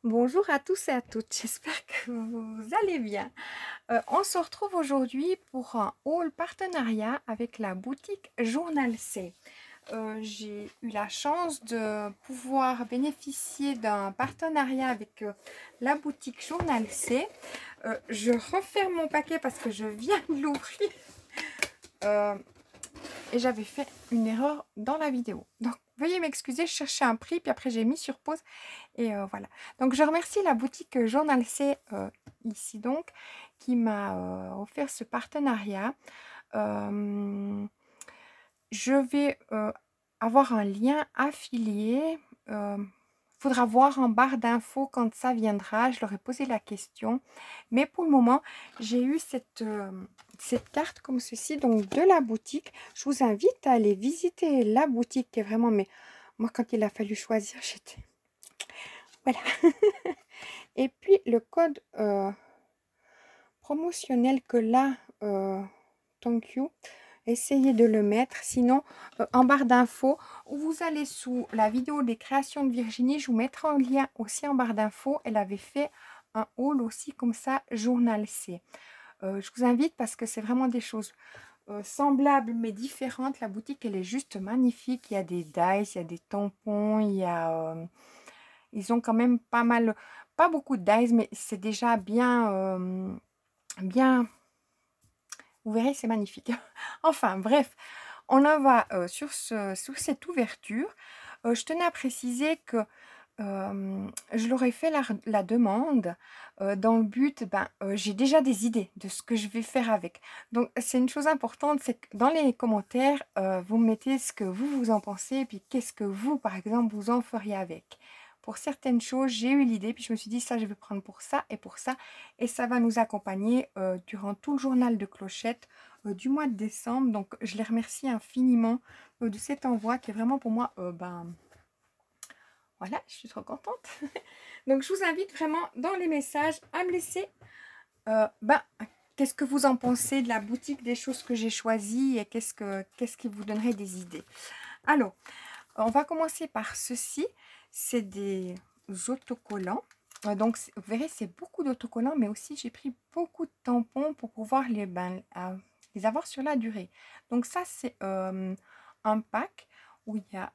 Bonjour à tous et à toutes, j'espère que vous allez bien. On se retrouve aujourd'hui pour un haul partenariat avec la boutique Journal C. J'ai eu la chance de pouvoir bénéficier d'un partenariat avec la boutique Journal C. Je referme mon paquet parce que je viens de l'ouvrir et j'avais fait une erreur dans la vidéo. Donc, veuillez m'excuser, je cherchais un prix, puis après j'ai mis sur pause. Et voilà. Donc, je remercie la boutique Journal C, ici donc, qui m'a offert ce partenariat. Je vais avoir un lien affilié. Faudra voir en barre d'infos quand ça viendra. Je leur ai posé la question. Mais pour le moment, j'ai eu cette carte comme ceci, donc de la boutique. Je vous invite à aller visiter la boutique qui est vraiment... Mais moi, quand il a fallu choisir, j'étais... Voilà. Et puis, le code promotionnel que là, thank you, essayez de le mettre. Sinon, en barre d'infos, vous allez sous la vidéo des créations de Virginie. Je vous mettrai un lien aussi en barre d'infos. Elle avait fait un haul aussi comme ça, Journal C. Je vous invite parce que c'est vraiment des choses semblables mais différentes. La boutique, elle est juste magnifique. Il y a des dies, il y a des tampons, il y a... ils ont quand même pas mal... Pas beaucoup de dies, mais c'est déjà bien... bien... Vous verrez, c'est magnifique. Enfin, bref, on en va sur cette ouverture. Je tenais à préciser que je leur ai fait la demande dans le but, j'ai déjà des idées de ce que je vais faire avec. Donc, c'est une chose importante, c'est que dans les commentaires, vous mettez ce que vous en pensez, et puis qu'est-ce que vous, par exemple, vous en feriez avec. Pour certaines choses, j'ai eu l'idée, puis je me suis dit, ça, je vais prendre pour ça, et ça va nous accompagner durant tout le journal de Clochette du mois de décembre. Donc, je les remercie infiniment de cet envoi qui est vraiment pour moi, voilà, je suis trop contente. Donc, je vous invite vraiment dans les messages à me laisser, qu'est-ce que vous en pensez de la boutique, des choses que j'ai choisies et qu'est-ce qui vous donnerait des idées. Alors, on va commencer par ceci. C'est des autocollants. Donc, vous verrez, c'est beaucoup d'autocollants, mais aussi j'ai pris beaucoup de tampons pour pouvoir les avoir sur la durée. Donc, ça, c'est un pack où il y a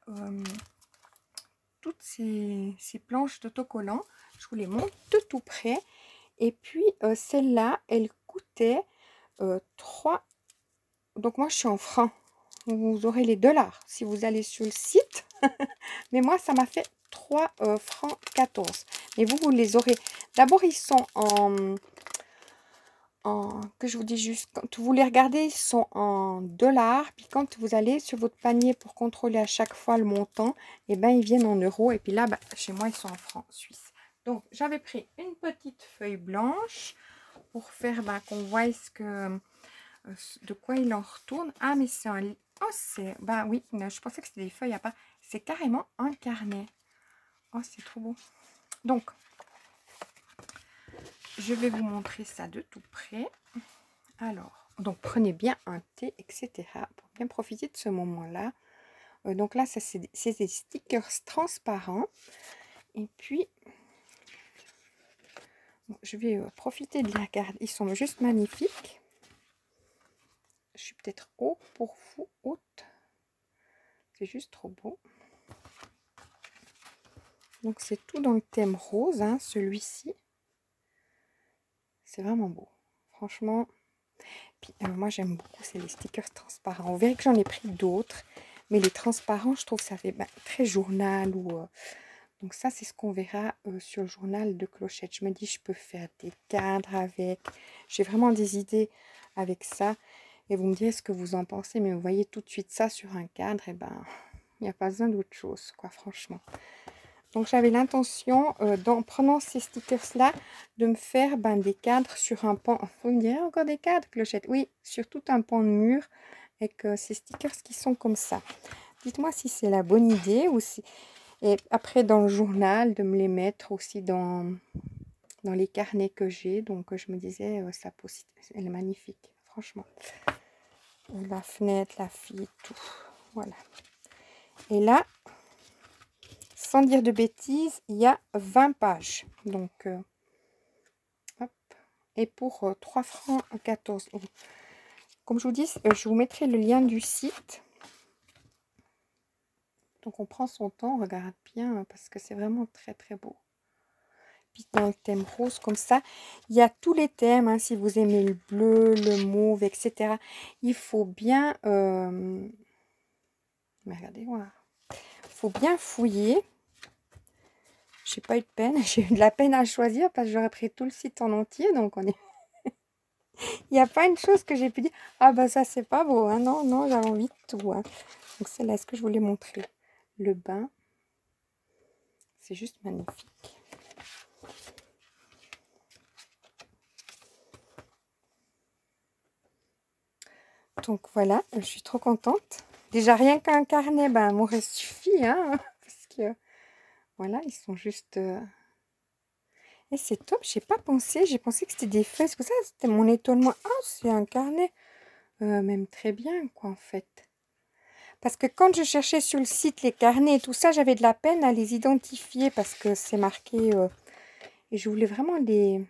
toutes ces planches d'autocollants. Je vous les montre de tout près. Et puis, celle-là, elle coûtait 3. Donc, moi, je suis en francs. Vous aurez les dollars si vous allez sur le site. Mais moi, ça m'a fait 3 francs 14. Mais vous les aurez. D'abord, ils sont que je vous dis juste, quand vous les regardez, ils sont en dollars. Puis quand vous allez sur votre panier pour contrôler à chaque fois le montant, et ils viennent en euros. Et puis là, chez moi, ils sont en francs suisses. Donc, j'avais pris une petite feuille blanche pour faire qu'on voit de quoi il en retourne. Ah, mais c'est un... Oh, c'est... oui, je pensais que c'était des feuilles à part. C'est carrément un carnet. Oh, c'est trop beau. Donc, je vais vous montrer ça de tout près. Alors, donc prenez bien un thé, etc. pour bien profiter de ce moment-là. Donc là, c'est des stickers transparents. Et puis, je vais profiter de les regarder. Ils sont juste magnifiques. Je suis peut-être haut pour vous, haute. C'est juste trop beau. Donc, c'est tout dans le thème rose, hein, celui-ci. C'est vraiment beau. Franchement. Puis, moi, j'aime beaucoup, c'est les stickers transparents. Vous verrez que j'en ai pris d'autres. Mais les transparents, je trouve que ça fait très journal. Donc ça, c'est ce qu'on verra sur le journal de Clochette. Je me dis, je peux faire des cadres avec. J'ai vraiment des idées avec ça. Et vous me direz ce que vous en pensez. Mais vous voyez tout de suite ça sur un cadre. Et il n'y a pas besoin d'autre chose, quoi, franchement. Donc, j'avais l'intention, en prenant ces stickers-là, de me faire des cadres sur un pan. Vous me direz encore des cadres, Clochette? Oui, sur tout un pan de mur avec ces stickers qui sont comme ça. Dites-moi si c'est la bonne idée ou si... Et après, dans le journal, de me les mettre aussi dans les carnets que j'ai. Donc, je me disais, elle est magnifique, franchement. La fenêtre, la fille, tout. Voilà. Et là, sans dire de bêtises, il y a 20 pages. Donc, hop. Et pour 3 francs 14 euros. Comme je vous dis, je vous mettrai le lien du site. Donc, on prend son temps, on regarde bien parce que c'est vraiment très, très beau. Puis, dans le thème rose, comme ça, il y a tous les thèmes. Hein, si vous aimez le bleu, le mauve, etc. Il faut bien... mais regardez, voilà. Il faut bien fouiller. J'ai pas eu de peine. J'ai eu de la peine à choisir parce que j'aurais pris tout le site en entier. Donc, on est... il n'y a pas une chose que j'ai pu dire. Ah, bah ça, c'est pas beau. Hein. Non, non, j'avais envie de tout. Hein. Donc, c'est là ce que je voulais montrer. Le bain. C'est juste magnifique. Donc, voilà. Je suis trop contente. Déjà, rien qu'un carnet, ben, m'aurait suffi. Hein, parce que, voilà, ils sont juste... Et c'est top. J'ai pas pensé. J'ai pensé que c'était des feuilles. C'est pour ça, c'était mon étonnement. Ah, c'est un carnet. Même très bien, quoi, en fait. Parce que quand je cherchais sur le site les carnets et tout ça, j'avais de la peine à les identifier parce que c'est marqué... et je voulais vraiment les...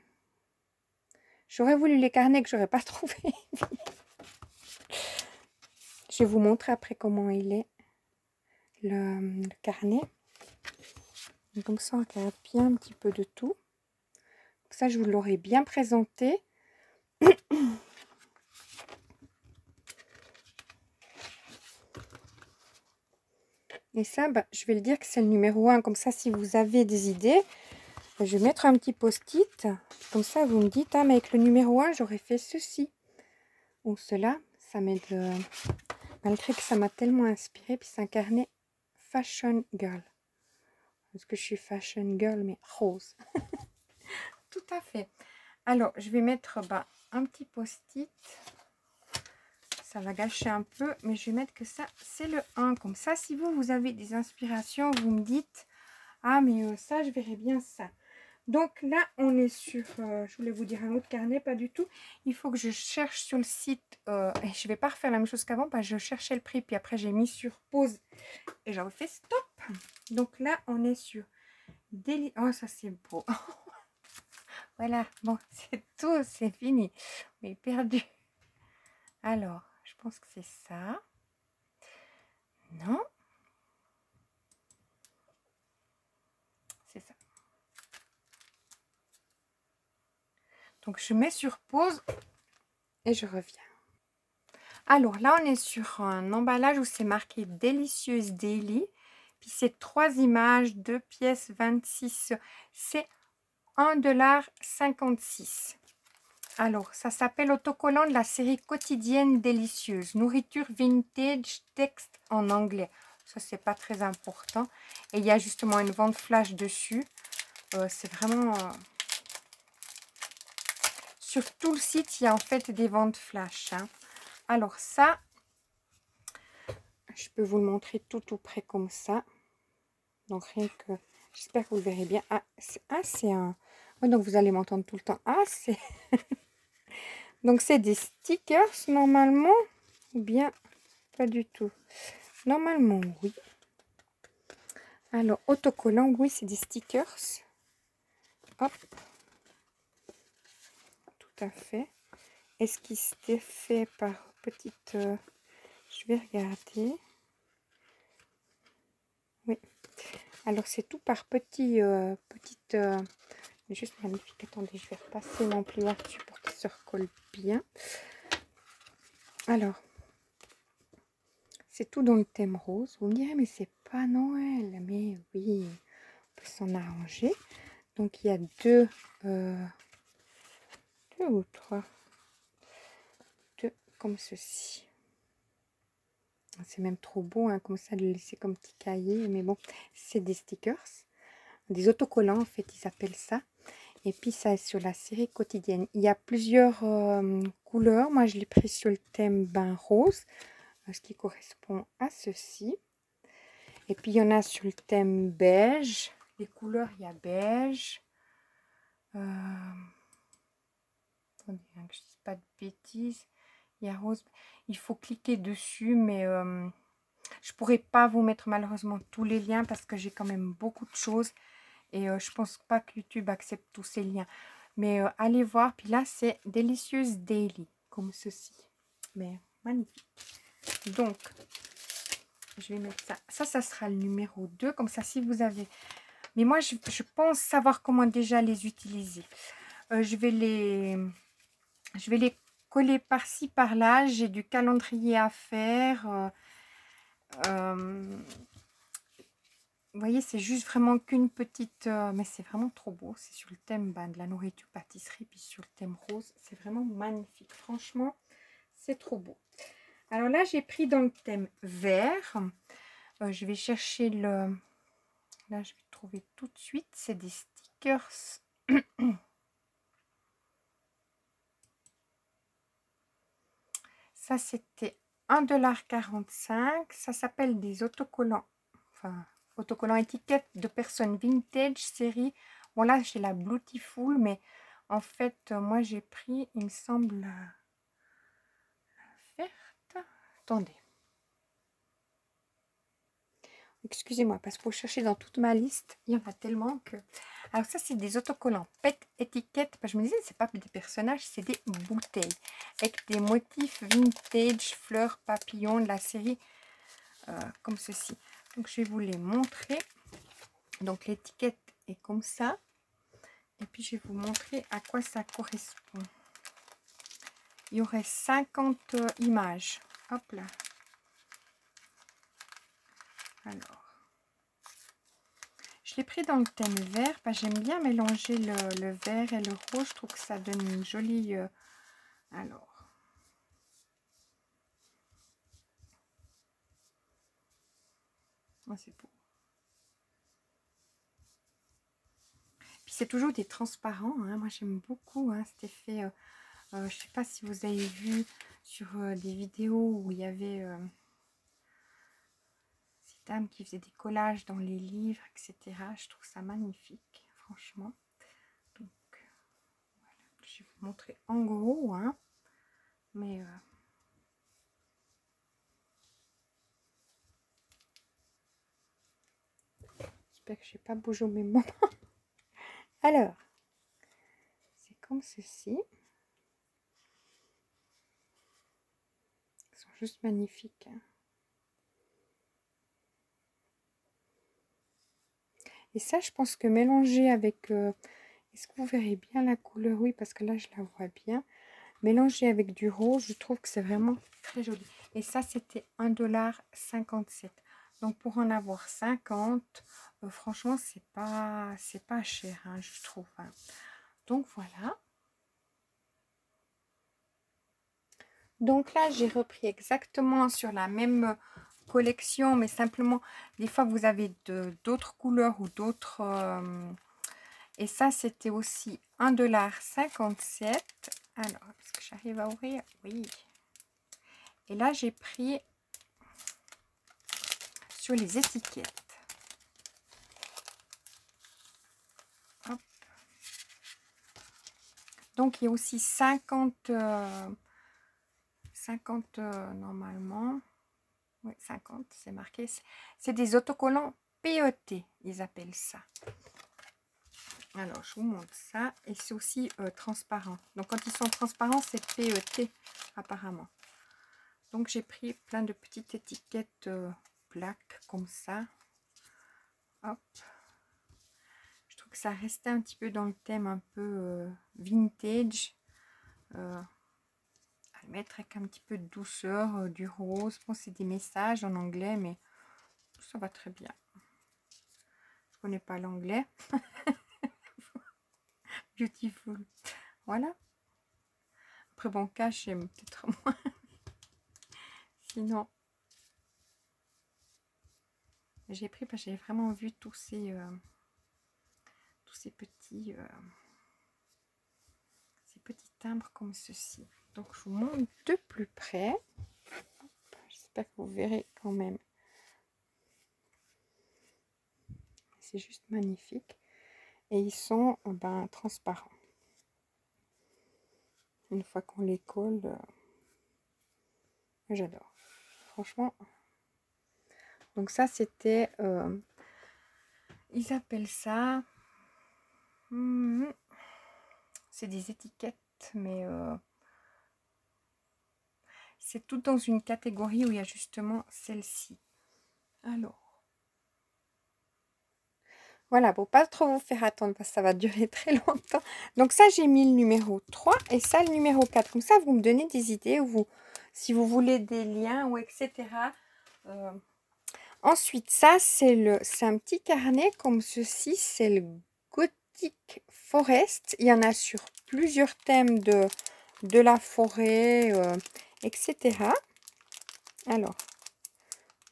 J'aurais voulu les carnets que j'aurais pas trouvé. Je vais vous montrer après comment il est, le carnet. Et comme ça, on regarde bien un petit peu de tout. Comme ça, je vous l'aurai bien présenté. Et ça, bah, je vais le dire que c'est le numéro 1. Comme ça, si vous avez des idées, je vais mettre un petit post-it. Comme ça, vous me dites, ah, mais avec le numéro 1, j'aurais fait ceci ou cela. Ça m'aide, malgré que ça m'a tellement inspiré. Puis c'est un carnet Fashion Girl. Parce que je suis Fashion Girl, mais rose. Tout à fait. Alors, je vais mettre un petit post-it. Ça va gâcher un peu, mais je vais mettre que ça, c'est le 1. Comme ça, si vous avez des inspirations, vous me dites, ah, mais ça, je verrai bien ça. Donc là, on est sur, je voulais vous dire un autre carnet, pas du tout. Il faut que je cherche sur le site, et je ne vais pas refaire la même chose qu'avant, parce que je cherchais le prix, puis après j'ai mis sur pause, et j'avais fait stop. Donc là, on est sur Daily. Oh, ça c'est beau. Voilà, bon, c'est tout, c'est fini. Mais perdu. Alors, je pense que c'est ça. Non. C'est ça. Donc, je mets sur pause et je reviens. Alors, là, on est sur un emballage où c'est marqué Délicieuse Daily. Puis, c'est 3 images, 2 pièces, 26. C'est 1,56 $. Alors, ça s'appelle autocollant de la série quotidienne délicieuse. Nourriture vintage, texte en anglais. Ça, c'est pas très important. Et il y a justement une vente flash dessus. C'est vraiment... sur tout le site, il y a en fait des ventes flash. Hein. Alors ça, je peux vous le montrer tout près comme ça. Donc rien que... J'espère que vous le verrez bien. Ah, c'est un... Oh, donc vous allez m'entendre tout le temps. Ah, c'est... Donc, c'est des stickers, normalement, ou bien pas du tout. Normalement, oui. Alors, autocollant, oui, c'est des stickers. Hop. Tout à fait. Est-ce qu'il s'était fait par petite... je vais regarder. Oui. Alors, c'est tout par petite... juste magnifique. Attendez, je vais repasser mon pliant dessus pour qu'il se recolle bien. Alors, c'est tout dans le thème rose. Vous me direz, mais c'est pas Noël. Mais oui, on peut s'en arranger. Donc, il y a deux ou trois. Deux comme ceci. C'est même trop beau, hein, comme ça, de le laisser comme petit cahier. Mais bon, c'est des stickers. Des autocollants, en fait, ils appellent ça. Et puis, ça est sur la série quotidienne. Il y a plusieurs couleurs. Moi, je l'ai pris sur le thème bain rose, ce qui correspond à ceci. Et puis, il y en a sur le thème beige. Les couleurs, il y a beige. Attendez, hein, que je ne dise pas de bêtises. Il y a rose. Il faut cliquer dessus, mais Je pourrais pas vous mettre malheureusement tous les liens parce que j'ai quand même beaucoup de choses. Et je pense pas que YouTube accepte tous ces liens. Mais allez voir. Puis là, c'est Delicious Daily. Comme ceci. Mais magnifique. Donc, je vais mettre ça. Ça sera le numéro 2. Comme ça, si vous avez... Mais moi, je pense savoir comment déjà les utiliser. Je vais les coller par-ci, par-là. J'ai du calendrier à faire. Vous voyez, c'est juste vraiment qu'une petite... mais c'est vraiment trop beau. C'est sur le thème de la nourriture, pâtisserie, puis sur le thème rose. C'est vraiment magnifique. Franchement, c'est trop beau. Alors là, j'ai pris dans le thème vert. Je vais chercher le... Là, je vais trouver tout de suite. C'est des stickers. Ça, c'était 1,45 $. Ça s'appelle des autocollants. Enfin, autocollants étiquette de personnes vintage série. Bon, là, j'ai la Beautiful, mais en fait, moi, j'ai pris, il me semble, la verte. Attendez. Excusez-moi, parce qu'il faut chercher dans toute ma liste. Il y en a tellement que... Alors ça, c'est des autocollants pet étiquette. Je me disais, c'est pas des personnages, c'est des bouteilles. Avec des motifs vintage, fleurs, papillons de la série. Comme ceci. Donc, je vais vous les montrer. Donc, l'étiquette est comme ça. Et puis, je vais vous montrer à quoi ça correspond. Il y aurait 50 images. Hop là. Alors. Je l'ai pris dans le thème vert, parce que j'aime bien mélanger le vert et le rose. Je trouve que ça donne une jolie... alors. Oh, c'est beau. Puis c'est toujours des transparents. Hein. Moi, j'aime beaucoup cet effet. Je ne sais pas si vous avez vu sur des vidéos où il y avait... ces dames qui faisaient des collages dans les livres, etc. Je trouve ça magnifique, franchement. Donc, voilà. Je vais vous montrer en gros, hein. Mais j'espère que je n'ai pas bougé au même moment. Alors, c'est comme ceci. Ils sont juste magnifiques. Hein. Et ça, je pense que mélanger avec... est-ce que vous verrez bien la couleur? Oui, parce que là, je la vois bien. Mélanger avec du rose, je trouve que c'est vraiment très joli. Et ça, c'était 1,57 $. Donc, pour en avoir 50, franchement, c'est pas cher, hein, je trouve. Hein. Donc, voilà. Donc là, j'ai repris exactement sur la même collection, mais simplement, des fois, vous avez d'autres couleurs ou d'autres... et ça, c'était aussi 1,57 $. Alors, est-ce que j'arrive à ouvrir? Oui. Et là, j'ai pris sur les étiquettes. Hop. Donc, il y a aussi 50... 50 normalement. Oui, 50, c'est marqué. C'est des autocollants PET, ils appellent ça. Alors, je vous montre ça. Et c'est aussi transparent. Donc, quand ils sont transparents, c'est PET, apparemment. Donc, j'ai pris plein de petites étiquettes plaques, comme ça. Hop. Je trouve que ça restait un petit peu dans le thème un peu vintage. À le mettre avec un petit peu de douceur, du rose. Bon, c'est des messages en anglais, mais ça va très bien. Je connais pas l'anglais. Beautiful. Voilà. Après, bon, cache, j'aime peut-être moins. Sinon, j'ai pris parce que j'ai vraiment vu tous ces petits timbres comme ceci. Donc, je vous montre de plus près. J'espère que vous verrez quand même. C'est juste magnifique. Et ils sont transparents. Une fois qu'on les colle, j'adore. Franchement, Donc ça, c'était... ils appellent ça... c'est des étiquettes, mais... c'est tout dans une catégorie où il y a justement celle-ci. Alors... Voilà, pour pas trop vous faire attendre parce que ça va durer très longtemps. Donc ça, j'ai mis le numéro 3 et ça, le numéro 4. Comme ça, vous me donnez des idées, ou vous, si vous voulez des liens ou etc. Ensuite, ça, c'est un petit carnet comme ceci. C'est le Gothic Forest. Il y en a sur plusieurs thèmes de la forêt, etc. Alors,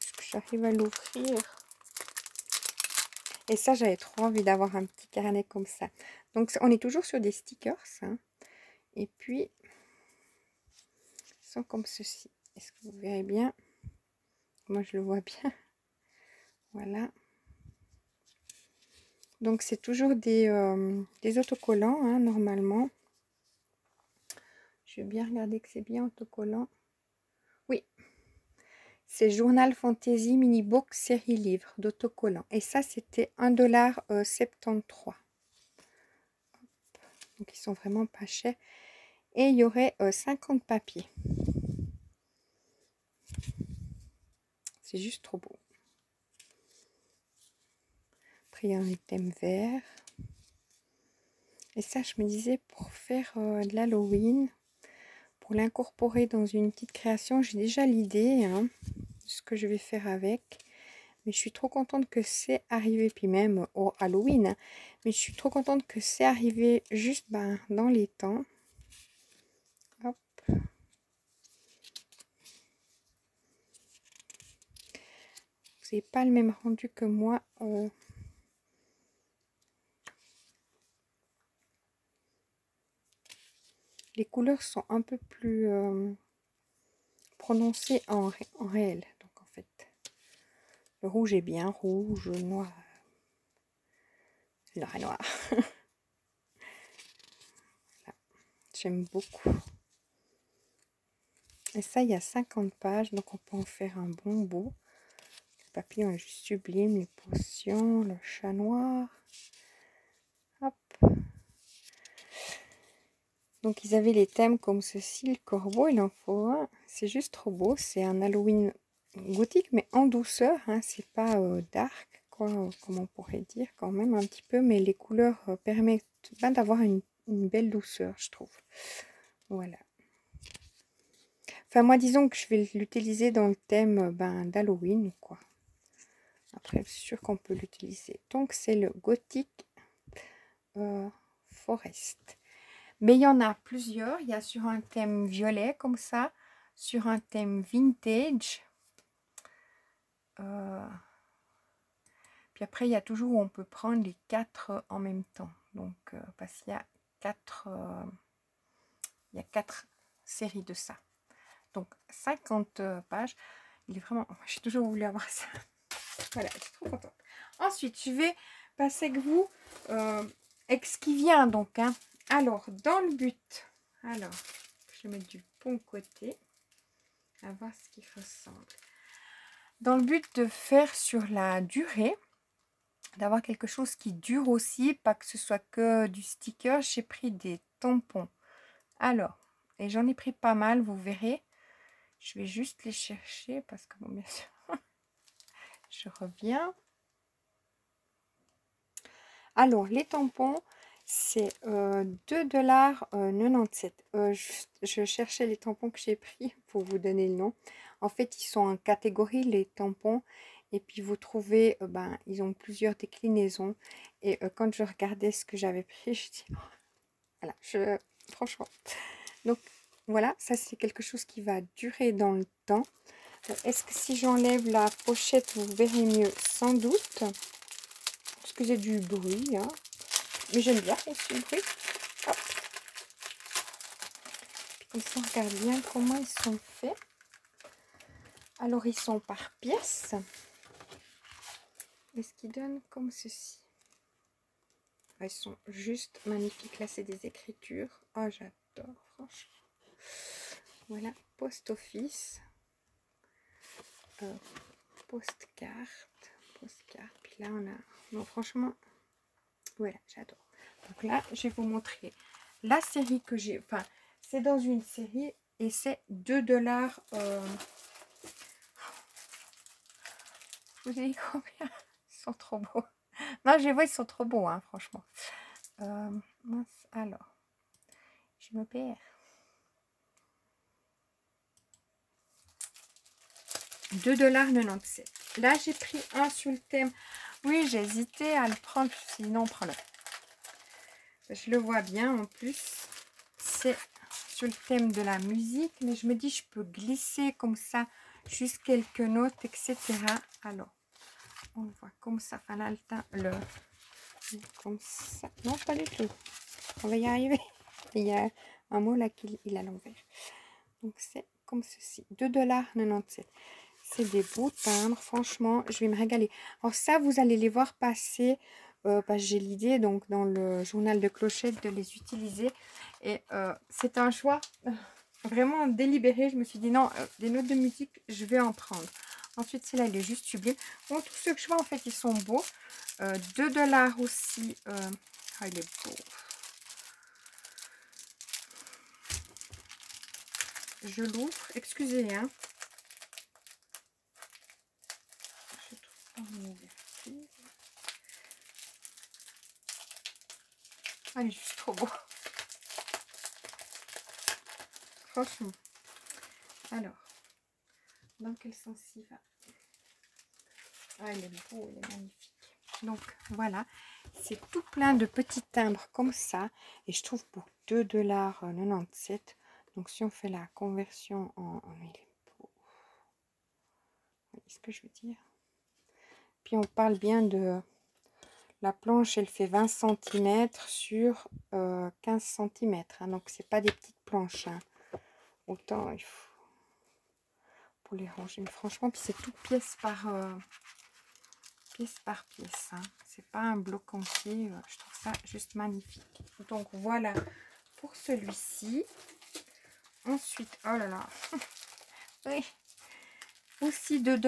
est-ce que j'arrive à l'ouvrir? Et ça, j'avais trop envie d'avoir un petit carnet comme ça. Donc, on est toujours sur des stickers. Hein. Et puis, ils sont comme ceci. Est-ce que vous verrez bien? Moi, je le vois bien. Voilà. Donc, c'est toujours des autocollants, hein, normalement. Je vais bien regarder que c'est bien autocollant. Oui. C'est Journal Fantasy Mini Book série livre d'autocollant. Et ça, c'était 1,73 $. Donc, ils sont vraiment pas chers. Et il y aurait 50 papiers. C'est juste trop beau. Après, il y a un thème vert. Et ça, je me disais, pour faire de l'Halloween, pour l'incorporer dans une petite création, j'ai déjà l'idée de ce que je vais faire avec. Mais je suis trop contente que c'est arrivé, puis même au Halloween. Hein, mais je suis trop contente que c'est arrivé juste dans les temps. Hop. Vous n'avez pas le même rendu que moi. Les couleurs sont un peu plus prononcées en réel. Donc en fait, le rouge est bien rouge, le noir, noir et noir. Voilà. J'aime beaucoup. Et ça, il y a 50 pages, donc on peut en faire un bon bout. Le papillon est juste sublime, les potions, le chat noir. Hop. Donc ils avaient les thèmes comme ceci, le corbeau, il en faut un. C'est juste trop beau, c'est un Halloween gothique, mais en douceur. Hein. C'est pas dark, quoi, comme on pourrait dire quand même un petit peu, mais les couleurs permettent d'avoir une belle douceur, je trouve. Voilà. Enfin, moi, disons que je vais l'utiliser dans le thème d'Halloween, quoi. Après, c'est sûr qu'on peut l'utiliser. Donc, c'est le Gothic Forest. Mais il y en a plusieurs. Il y a sur un thème violet, comme ça. Sur un thème vintage. Puis après, il y a toujours où on peut prendre les 4 en même temps. Donc, parce qu'il y a 4 séries de ça. Donc 50 pages. Il est vraiment... J'ai toujours voulu avoir ça. Voilà, je suis trop contente. Ensuite, je vais passer avec vous avec ce qui vient donc. Hein. Alors, dans le but... Alors, je vais mettre du bon côté. À voir ce qui ressemble. Dans le but de faire sur la durée, d'avoir quelque chose qui dure aussi, pas que ce soit que du sticker, j'ai pris des tampons. Alors, et j'en ai pris pas mal, vous verrez. Je vais juste les chercher parce que, bon, bien sûr, je reviens. Alors, les tampons, c'est 2,97 $. Je cherchais les tampons que j'ai pris pour vous donner le nom. En fait, ils sont en catégorie, les tampons. Et puis, vous trouvez, ils ont plusieurs déclinaisons. Et quand je regardais ce que j'avais pris, je dis, oh, voilà, franchement. Donc, voilà, ça, c'est quelque chose qui va durer dans le temps. Est-ce que si j'enlève la pochette, vous verrez mieux? Sans doute. Excusez du bruit, hein. Mais j'aime bien aussi le bruit. Hop. Comme ça, on regarde bien comment ils sont faits. Alors, ils sont par pièces. Et ce qui donne comme ceci. Ils sont juste magnifiques. Là, c'est des écritures. Oh, j'adore, franchement. Voilà, post office. postcard. Postcard. Puis là, on a... Non, franchement, voilà, j'adore. Donc là, je vais vous montrer la série que j'ai. Enfin, c'est dans une série et c'est 2 $. Je vous ai dit combien? Ils sont trop beaux. Non, je les vois, ils sont trop beaux, hein, franchement. Mince, alors, je me perds. 2,97 $. Là, j'ai pris un sur le thème. Oui, j'ai hésité à le prendre, sinon prends-le. Je le vois bien en plus. C'est sur le thème de la musique, mais je me dis, je peux glisser comme ça, juste quelques notes, etc. Alors, on le voit comme ça. Enfin, là, comme ça. Non, pas du tout. On va y arriver. Il y a un mot là qui est à l'envers. Donc, c'est comme ceci. 2,97 $. C'est des beaux timbres. Franchement, je vais me régaler. Alors ça, vous allez les voir passer. Parce que j'ai l'idée, donc, dans le journal de Clochette, de les utiliser. Et c'est un choix vraiment délibéré. Je me suis dit, non, des notes de musique, je vais en prendre. Ensuite, celui-là, il est juste sublime. Bon, tous ceux que je vois, en fait, ils sont beaux. 2 $ aussi. Ah, il est beau. Je l'ouvre. Excusez, hein. Je trouve pas mon ouverture. Ah, il est juste trop beau. Franchement. Alors, dans quel sens il va? Ah, il est beau, il est magnifique. Donc, voilà. C'est tout plein de petits timbres comme ça. Et je trouve pour 2,97 $. Donc, si on fait la conversion en... il est beau. Vous voyez ce que je veux dire? Puis, on parle bien de... La planche, elle fait 20 cm sur 15 cm. Hein, donc, c'est pas des petites planches. Hein. Autant, il faut... Pour les ranger. Mais franchement, puis c'est tout pièce par pièce. Hein. C'est pas un bloc entier. Je trouve ça juste magnifique. Donc, voilà pour celui-ci. Ensuite, oh là là. Oui. Aussi 2,97 $.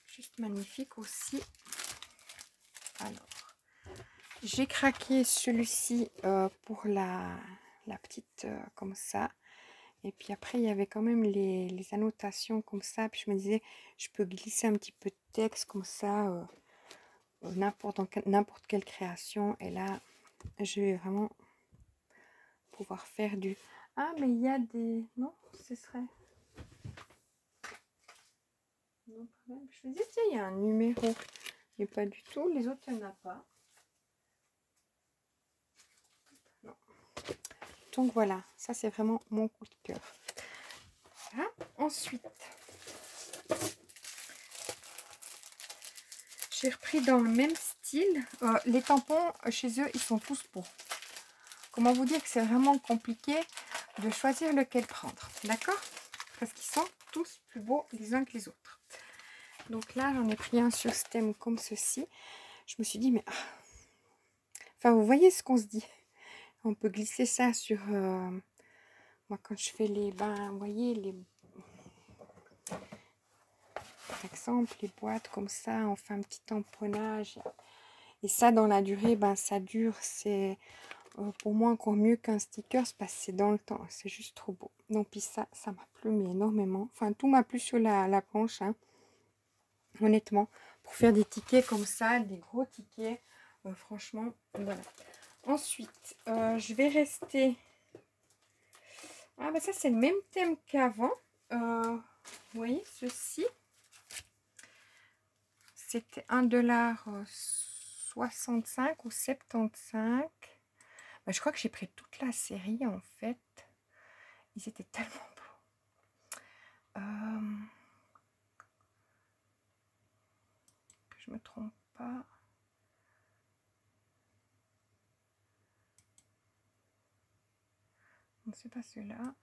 Juste magnifique aussi. Alors, j'ai craqué celui-ci pour la petite comme ça. Et puis après, il y avait quand même les annotations comme ça. Puis je me disais, je peux glisser un petit peu de texte comme ça, n'importe quelle création. Et là, je vais vraiment pouvoir faire du... Ah, mais il y a des... Non, ce serait... Non, quand même. Je me disais, tiens, il y a un numéro. Mais pas du tout. Les autres, il n'y en a pas. Non. Donc voilà, ça c'est vraiment mon coup de cœur. Voilà. Ensuite, j'ai repris dans le même style. Les tampons, chez eux, ils sont tous beaux. Comment vous dire que c'est vraiment compliqué de choisir lequel prendre. D'accord? Parce qu'ils sont tous plus beaux les uns que les autres. Donc là, j'en ai pris un sur ce thème comme ceci. Je me suis dit, mais... Enfin, vous voyez ce qu'on se dit. On peut glisser ça sur... Moi, quand je fais les bains, vous voyez, les... Par exemple, les boîtes comme ça, on fait un petit tamponnage. Et ça, dans la durée, ben, ça dure. C'est pour moi encore mieux qu'un sticker parce que c'est dans le temps. C'est juste trop beau. Donc, puis ça m'a plu mais énormément. Enfin, tout m'a plu sur la planche, hein, honnêtement. Pour faire des tickets comme ça, des gros tickets, franchement, voilà. Ensuite, je vais rester... Ah, ben ça, c'est le même thème qu'avant. Vous voyez, ceci. C'était 1,65 $ ou 75. Ben, je crois que j'ai pris toute la série, en fait. Ils étaient tellement beaux. Que je me trompe pas. Non, c'est pas ceux-là.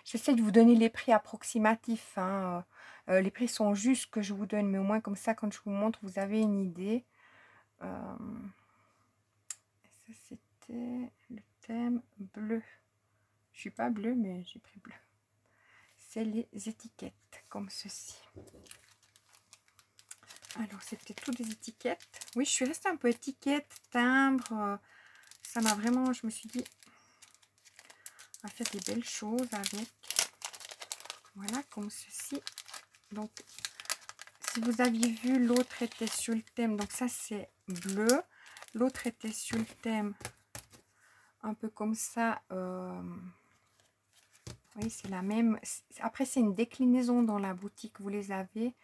J'essaie de vous donner les prix approximatifs. Hein. Les prix sont justes que je vous donne, mais au moins comme ça, quand je vous montre, vous avez une idée. Ça, c'était le thème bleu. Je suis pas bleue, mais j'ai pris bleu. C'est les étiquettes, comme ceci. Alors, c'était toutes des étiquettes. Oui, je suis restée un peu étiquette, timbre. Ça m'a vraiment, je me suis dit, on va faire des belles choses avec. Voilà, comme ceci. Donc, si vous aviez vu, l'autre était sur le thème. Donc, ça, c'est bleu. L'autre était sur le thème un peu comme ça. Oui, c'est la même. Après, c'est une déclinaison dans la boutique. Vous les avez.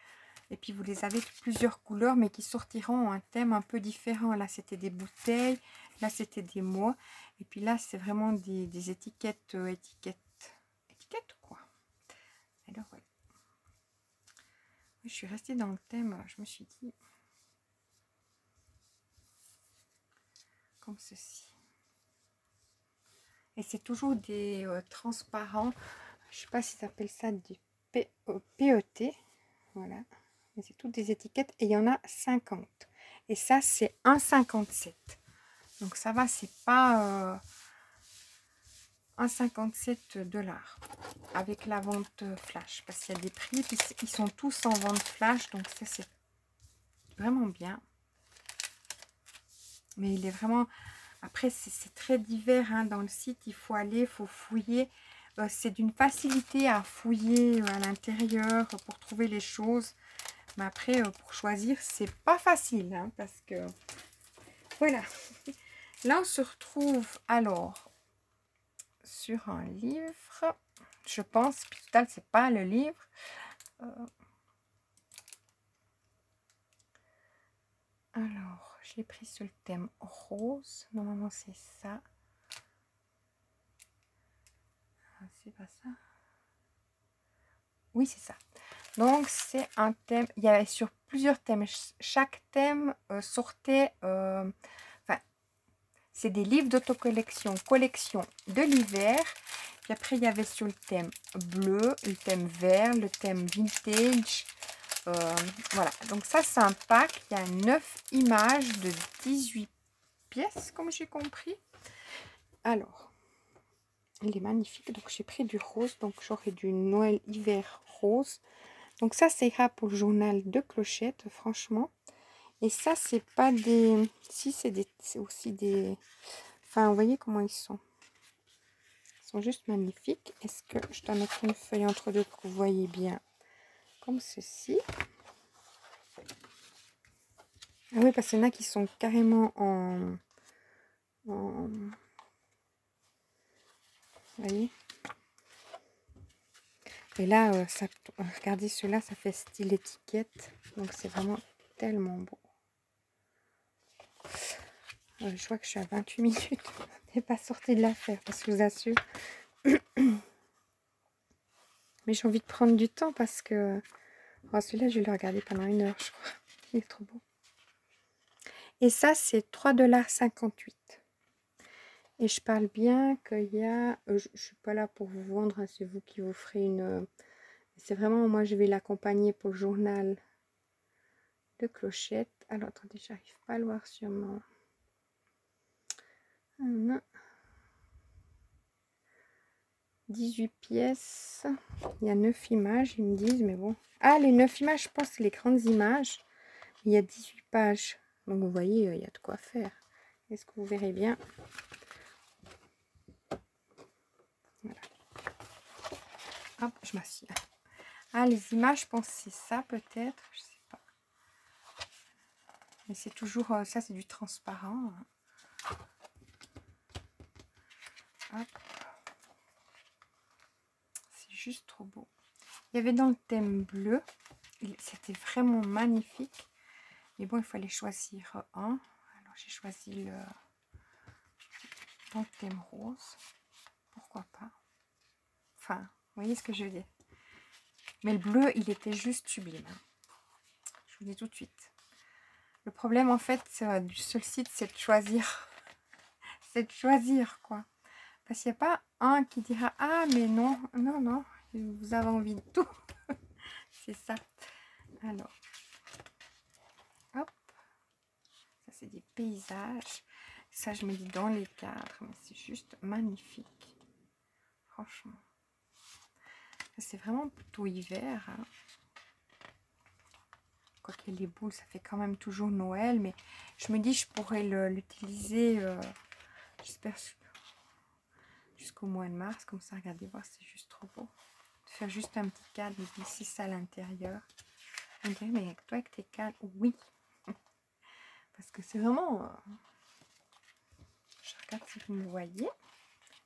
Et puis, vous les avez de plusieurs couleurs, mais qui sortiront un thème un peu différent. Là, c'était des bouteilles. Là, c'était des mots. Et puis là, c'est vraiment des étiquettes, étiquettes, quoi. Alors, voilà. Je suis restée dans le thème. Je me suis dit, comme ceci. Et c'est toujours des transparents. Je ne sais pas si ça s'appelle ça du PET. Voilà. Mais c'est toutes des étiquettes. Et il y en a 50. Et ça, c'est 1,57. Donc ça va, c'est pas 1,57 $ avec la vente flash. Parce qu'il y a des prix. Puis ils sont tous en vente flash. Donc ça, c'est vraiment bien. Mais il est vraiment... Après, c'est très divers hein, dans le site. Il faut aller, il faut fouiller. C'est d'une facilité à fouiller à l'intérieur pour trouver les choses. Mais après, pour choisir, c'est pas facile. Hein, parce que, voilà. Là, on se retrouve alors sur un livre. Je pense, Pital, c'est pas le livre. Alors, je l'ai pris sur le thème rose. Normalement, c'est ça. C'est pas ça. Oui, c'est ça. Donc, c'est un thème. Il y avait sur plusieurs thèmes. Chaque thème sortait... enfin, c'est des livres d'autocollection, collection de l'hiver. Puis après, il y avait sur le thème bleu, le thème vert, le thème vintage. Voilà. Donc, ça, c'est un pack. Il y a 9 images de 18 pièces, comme j'ai compris. Alors, il est magnifique. Donc, j'ai pris du rose. Donc, j'aurai du Noël hiver rose. Donc ça, c'est ira pour le journal de Clochette, franchement. Et ça, c'est pas des... Si, c'est aussi des... Enfin, vous voyez comment ils sont. Ils sont juste magnifiques. Est-ce que je dois mettre une feuille entre deux pour que vous voyez bien? Comme ceci. Ah oui, parce qu'il y en a qui sont carrément en... Vous voyez? Et là, ça, regardez ceux-là, ça fait style étiquette. Donc, c'est vraiment tellement beau. Je vois que je suis à 28 minutes. Je n'ai pas sorti de l'affaire, parce que je vous assure. Mais j'ai envie de prendre du temps parce que... Oh, celui-là, je vais le regarder pendant 1 heure, je crois. Il est trop beau. Et ça, c'est 3,58 $. Et je parle bien qu'il y a... je ne suis pas là pour vous vendre, hein, c'est vous qui vous ferez une... c'est vraiment, moi, je vais l'accompagner pour le journal de Clochette. Alors, attendez, j'arrive pas à le voir sur mon... Non. 18 pièces. Il y a 9 images, ils me disent, mais bon. Ah, les 9 images, je pense, c'est les grandes images. Il y a 18 pages. Donc, vous voyez, il y a de quoi faire. Est-ce que vous verrez bien? Voilà. Hop, je m'assieds. Ah, les images, je pense que c'est ça, peut-être. Je sais pas. Mais c'est toujours... ça, c'est du transparent. Hop. C'est juste trop beau. Il y avait dans le thème bleu. C'était vraiment magnifique. Mais bon, il fallait choisir un. Alors, j'ai choisi le... dans le thème rose. Pourquoi pas? Enfin, vous voyez ce que je veux dire. Mais le bleu, il était juste sublime. Je vous dis tout de suite. Le problème, en fait, du seul site, c'est de choisir. C'est de choisir, quoi. Parce qu'il n'y a pas un qui dira « Ah, mais non, non, non, vous avez envie de tout. » C'est ça. Alors, hop. Ça, c'est des paysages. Ça, je me dis dans les cadres. Mais c'est juste magnifique. franchement. C'est vraiment plutôt hiver. Hein. Quoique les boules, ça fait quand même toujours Noël. Mais je me dis, je pourrais l'utiliser, j'espère, jusqu'au mois de mars. Comme ça, regardez, voir, c'est juste trop beau. De faire juste un petit cadre et glisser ça à l'intérieur. On dirait, mais toi, avec tes cadres, oui. Parce que c'est vraiment... je regarde si vous me voyez.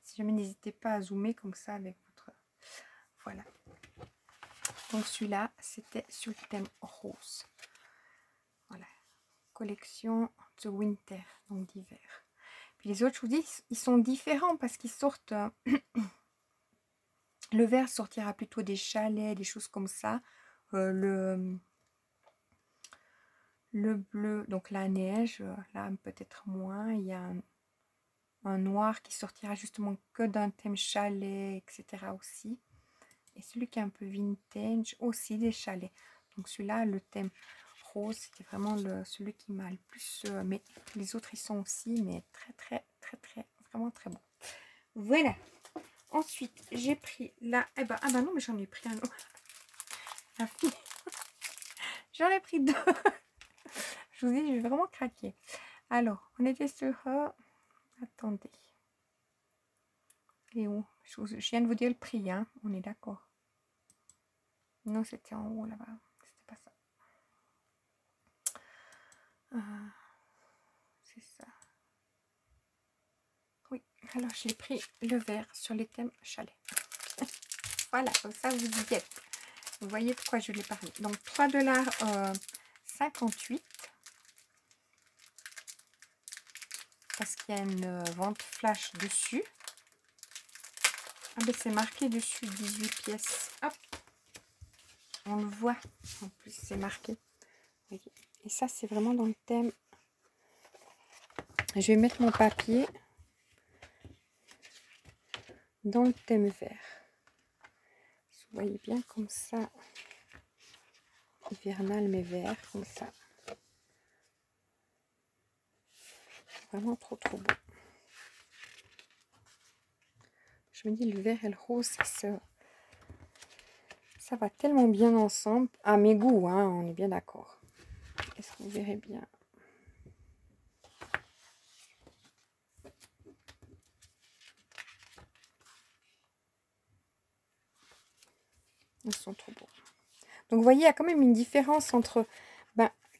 Si jamais, n'hésitez pas à zoomer comme ça avec votre... Voilà. Donc celui-là, c'était sur le thème rose. Voilà. Collection The Winter, donc d'hiver. Puis les autres, je vous dis, ils sont différents parce qu'ils sortent... le vert sortira plutôt des chalets, des choses comme ça. Le bleu, donc la neige, là peut-être moins. Il y a un noir qui sortira justement que d'un thème chalet, etc. aussi. Et celui qui est un peu vintage, aussi des chalets. Donc celui-là, le thème rose, c'était vraiment celui qui m'a le plus... mais les autres, ils sont aussi, mais vraiment très bon. Voilà. Ensuite, j'ai pris là... ah bah non, mais j'en ai pris un autre. La fille. J'en ai pris deux. Je vous dis, je vais vraiment craquer. Alors, on était sur... attendez. Et où je viens de vous dire le prix, hein. On est d'accord. Non, c'était en haut là-bas. C'était pas ça. C'est ça. Oui, alors j'ai pris le vert sur les thèmes chalet. Voilà, comme ça vous y êtes. Vous voyez pourquoi je l'ai parlé. Donc 3,58 $. Parce qu'il y a une vente flash dessus. Ah ben c'est marqué dessus 18 pièces. Hop. On le voit. En plus c'est marqué. Voyez. Et ça c'est vraiment dans le thème. Je vais mettre mon papier dans le thème vert. Vous voyez bien comme ça. Hivernal mais vert comme ça. Vraiment trop beau. Je me dis le vert et le rose, ça va tellement bien ensemble. À mes goûts, hein, on est bien d'accord. Est-ce que vous verrez bien? Ils sont trop beaux. Donc vous voyez, il y a quand même une différence entre...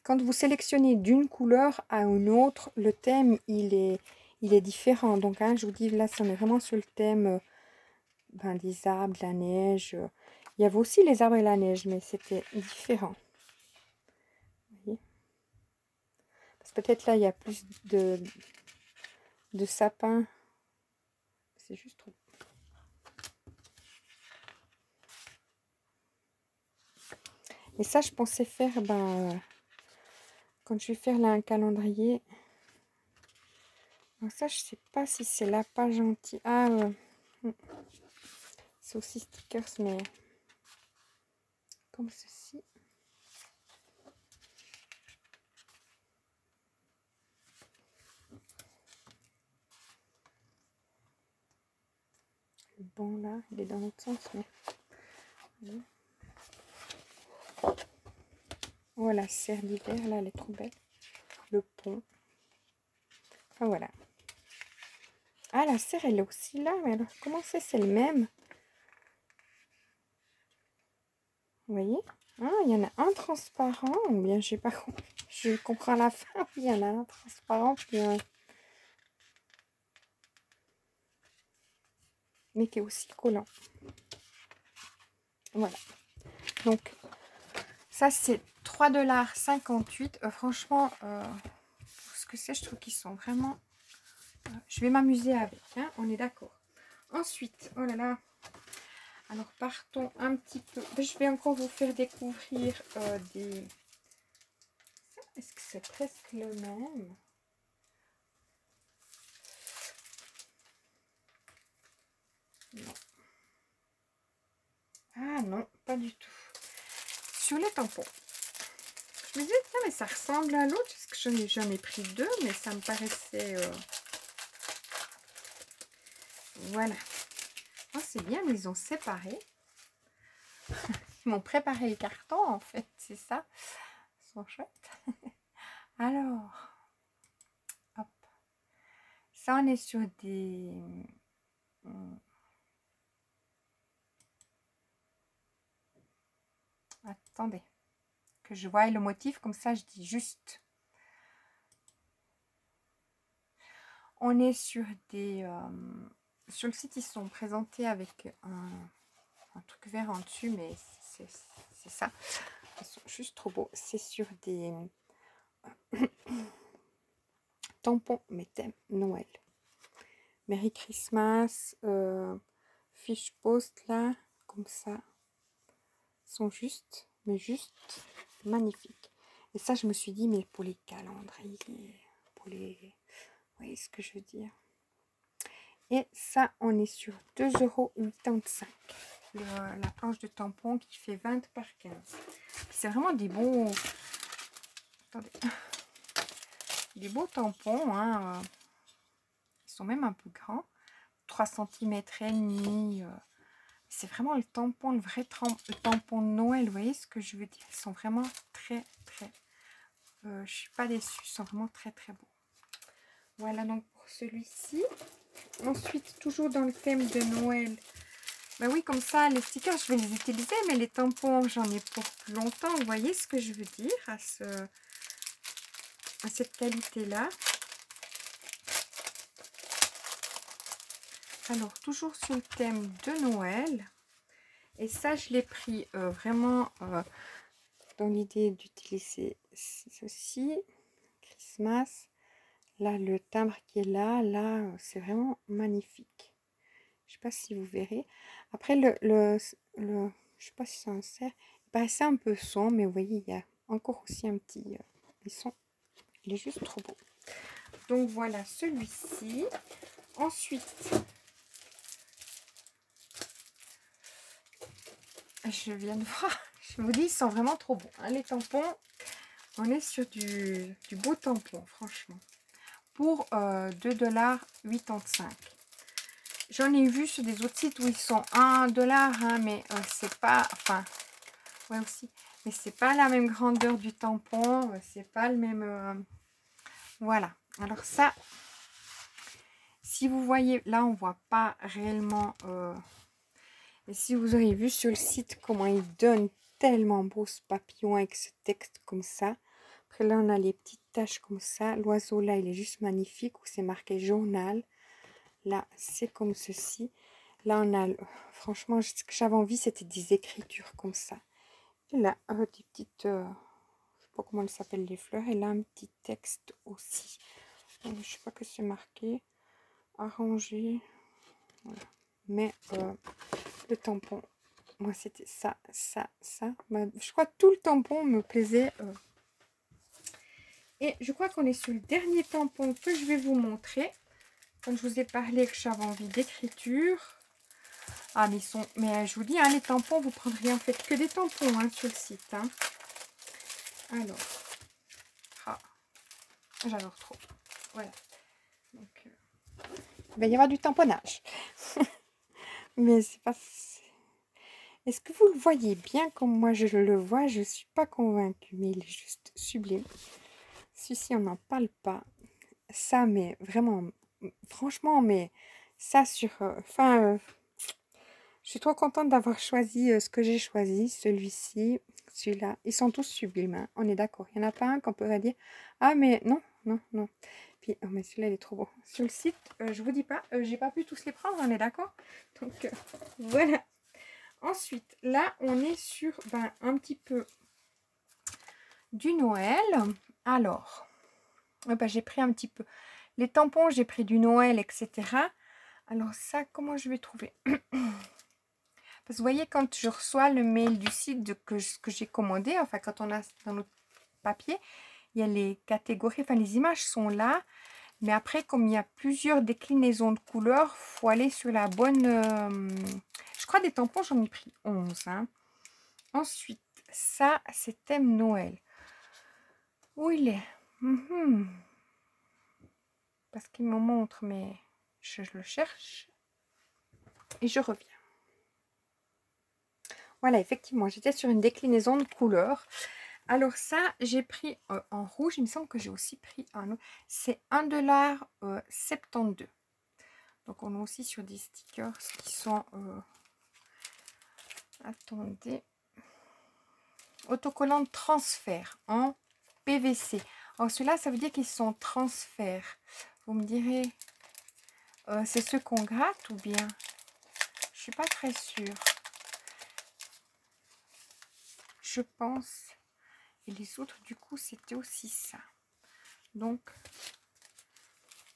quand vous sélectionnez d'une couleur à une autre, le thème, il est différent. Donc, hein, je vous dis, là, ça est vraiment sur le thème des arbres, de la neige. Il y avait aussi les arbres et la neige, mais c'était différent. Vous voyez? Parce que peut-être là, il y a plus de sapins. C'est juste trop. Et ça, je pensais faire, quand je vais faire là un calendrier. Donc ça, je sais pas si c'est la page anti. Ah, c'est aussi stickers, mais comme ceci. Le banc là, il est dans l'autre sens, mais voilà, serre d'hiver, là, elle est trop belle. Le pont. Enfin, voilà. Ah, la serre, elle est aussi là, mais alors, comment c'est le même? Vous voyez? Ah, il y en a un transparent, ou bien, je sais pas, je comprends la fin. Oui, il y en a un transparent, puis un... mais qui est aussi collant. Voilà. Donc, ça, c'est 3,58 $. Franchement, pour ce que c'est, je trouve qu'ils sont vraiment... je vais m'amuser avec, hein, on est d'accord. Ensuite, oh là là. Alors, partons un petit peu. Je vais encore vous faire découvrir des... Est-ce que c'est presque le même? Non. Ah non, pas du tout. Sur les tampons. Je me disais, tiens, mais ça ressemble à l'autre. Parce que j'en ai pris deux, mais ça me paraissait... voilà. Oh, c'est bien, mais ils ont séparé. Ils m'ont préparé les cartons, en fait, c'est ça. Ils sont chouettes. Alors, hop. Ça, on est sur des... Attendez, que je voie le motif, comme ça je dis juste. On est sur des... sur le site, ils sont présentés avec un truc vert en dessus, mais c'est ça. Ils sont juste trop beaux. C'est sur des tampons, mais thème Noël. Merry Christmas, fiche post là, comme ça. Ils sont juste, mais juste magnifiques. Et ça, je me suis dit, mais pour les calendriers, pour les... Vous voyez ce que je veux dire? Et ça, on est sur 2,85 €. La planche de tampon qui fait 20 par 15. C'est vraiment des beaux... Attendez. Des beaux tampons. Hein. Ils sont même un peu grands. 3 cm et demi. C'est vraiment le tampon, le vrai tampon de Noël. Vous voyez ce que je veux dire? Ils sont vraiment très, très... je suis pas déçue. Ils sont vraiment très, très beaux. Voilà donc pour celui-ci. Ensuite, toujours dans le thème de Noël. Ben oui, comme ça, les stickers, je vais les utiliser, mais les tampons, j'en ai pour plus longtemps. Vous voyez ce que je veux dire à cette qualité-là. Alors, toujours sur le thème de Noël. Et ça, je l'ai pris vraiment dans l'idée d'utiliser ceci. Christmas. Là, le timbre qui est là, c'est vraiment magnifique. Je sais pas si vous verrez. Après, je sais pas si ça en sert. Il paraissait un peu sombre, mais vous voyez, il y a encore aussi un petit... il est juste trop beau. Donc, voilà celui-ci. Ensuite, je viens de voir. Je vous dis, ils sont vraiment trop beaux. Hein, les tampons, on est sur du beau tampon, franchement. Pour 2,85 $. J'en ai vu sur des autres sites où ils sont 1 $, hein, mais c'est pas... Enfin, ouais aussi. Mais c'est pas la même grandeur du tampon. C'est pas le même... voilà. Alors ça, si vous voyez, là, on voit pas réellement... et si vous auriez vu sur le site comment ils donnent tellement beau ce papillon avec ce texte comme ça. Après là, on a les petites taches comme ça. L'oiseau là, il est juste magnifique où c'est marqué journal. Là, c'est comme ceci. Là, on a... Franchement, ce que j'avais envie, c'était des écritures comme ça. Et là, des petites... je sais pas comment elles s'appellent les fleurs. Et là, un petit texte aussi. Je sais pas que c'est marqué. Arrangé. Voilà. Mais le tampon, moi, c'était ça, ça, ça. Je crois que tout le tampon me plaisait. Et je crois qu'on est sur le dernier tampon que je vais vous montrer. Comme je vous ai parlé que j'avais envie d'écriture. Ah, mais ils sont... Mais je vous dis, hein, les tampons, vous prendriez en fait que des tampons hein, sur le site. Hein. Alors. Ah, j'adore trop. Voilà. Donc, il va y avoir du tamponnage. Mais c'est pas... Est-ce que vous le voyez bien comme moi je le vois? Je ne suis pas convaincue, mais il est juste sublime. Celui-ci, on n'en parle pas. Ça, mais vraiment, franchement, mais ça sur... je suis trop contente d'avoir choisi ce que j'ai choisi, celui-ci, celui-là. Ils sont tous sublimes, hein, on est d'accord. Il n'y en a pas un qu'on pourrait dire, ah mais non, non, non. Puis, oh mais celui-là, il est trop beau. Sur le site, je vous dis pas, j'ai pas pu tous les prendre, on est d'accord. Donc, voilà. Ensuite, là, on est sur un petit peu du Noël. Alors, j'ai pris un petit peu les tampons, j'ai pris du Noël, etc. Alors ça, comment je vais trouver? Parce que vous voyez, quand je reçois le mail du site que j'ai commandé, enfin quand on a dans notre papier, il y a les catégories, enfin les images sont là. Mais après, comme il y a plusieurs déclinaisons de couleurs, il faut aller sur la bonne... je crois des tampons, j'en ai pris 11. Hein. Ensuite, ça, c'est thème Noël. Où il est? Parce qu'il me montre, mais je le cherche. et je reviens. Voilà, effectivement, j'étais sur une déclinaison de couleurs. Alors ça, j'ai pris en rouge. Il me semble que j'ai aussi pris un autre. C'est 1,72 $. Donc on est aussi sur des stickers qui sont... attendez. Autocollants de transfert en PVC. Alors ceux-là, ça veut dire qu'ils sont transfert. Vous me direz, c'est ceux qu'on gratte ou bien? Je suis pas très sûre. Je pense. Et les autres, du coup, c'était aussi ça. Donc,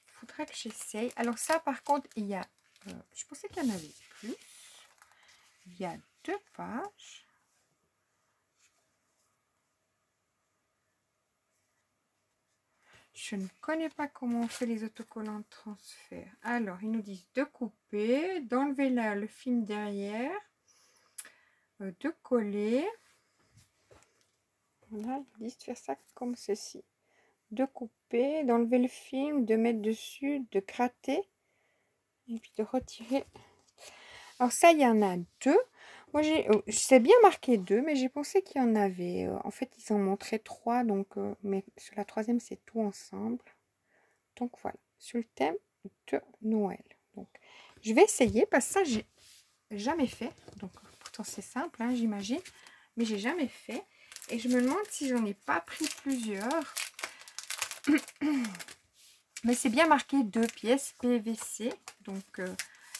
il faudra que j'essaye. Alors ça, par contre, il y a... je pensais qu'il y en avait plus. Il y a 2 pages. Je ne connais pas comment on fait les autocollants de transfert. Alors, ils nous disent de couper, d'enlever le film derrière, de coller. Voilà, ils disent de faire ça comme ceci. De couper, d'enlever le film, de mettre dessus, de gratter et puis de retirer. Alors ça, il y en a 2. Moi, c'est bien marqué 2, mais j'ai pensé qu'il y en avait. En fait, ils en montraient 3, donc, mais sur la 3e, c'est tout ensemble. Donc voilà, sur le thème de Noël. Donc, je vais essayer parce que ça, j'ai jamais fait. Donc, pourtant, c'est simple, hein, j'imagine, mais j'ai jamais fait. Et je me demande si j'en ai pas pris plusieurs. Mais c'est bien marqué 2 pièces PVC. Donc,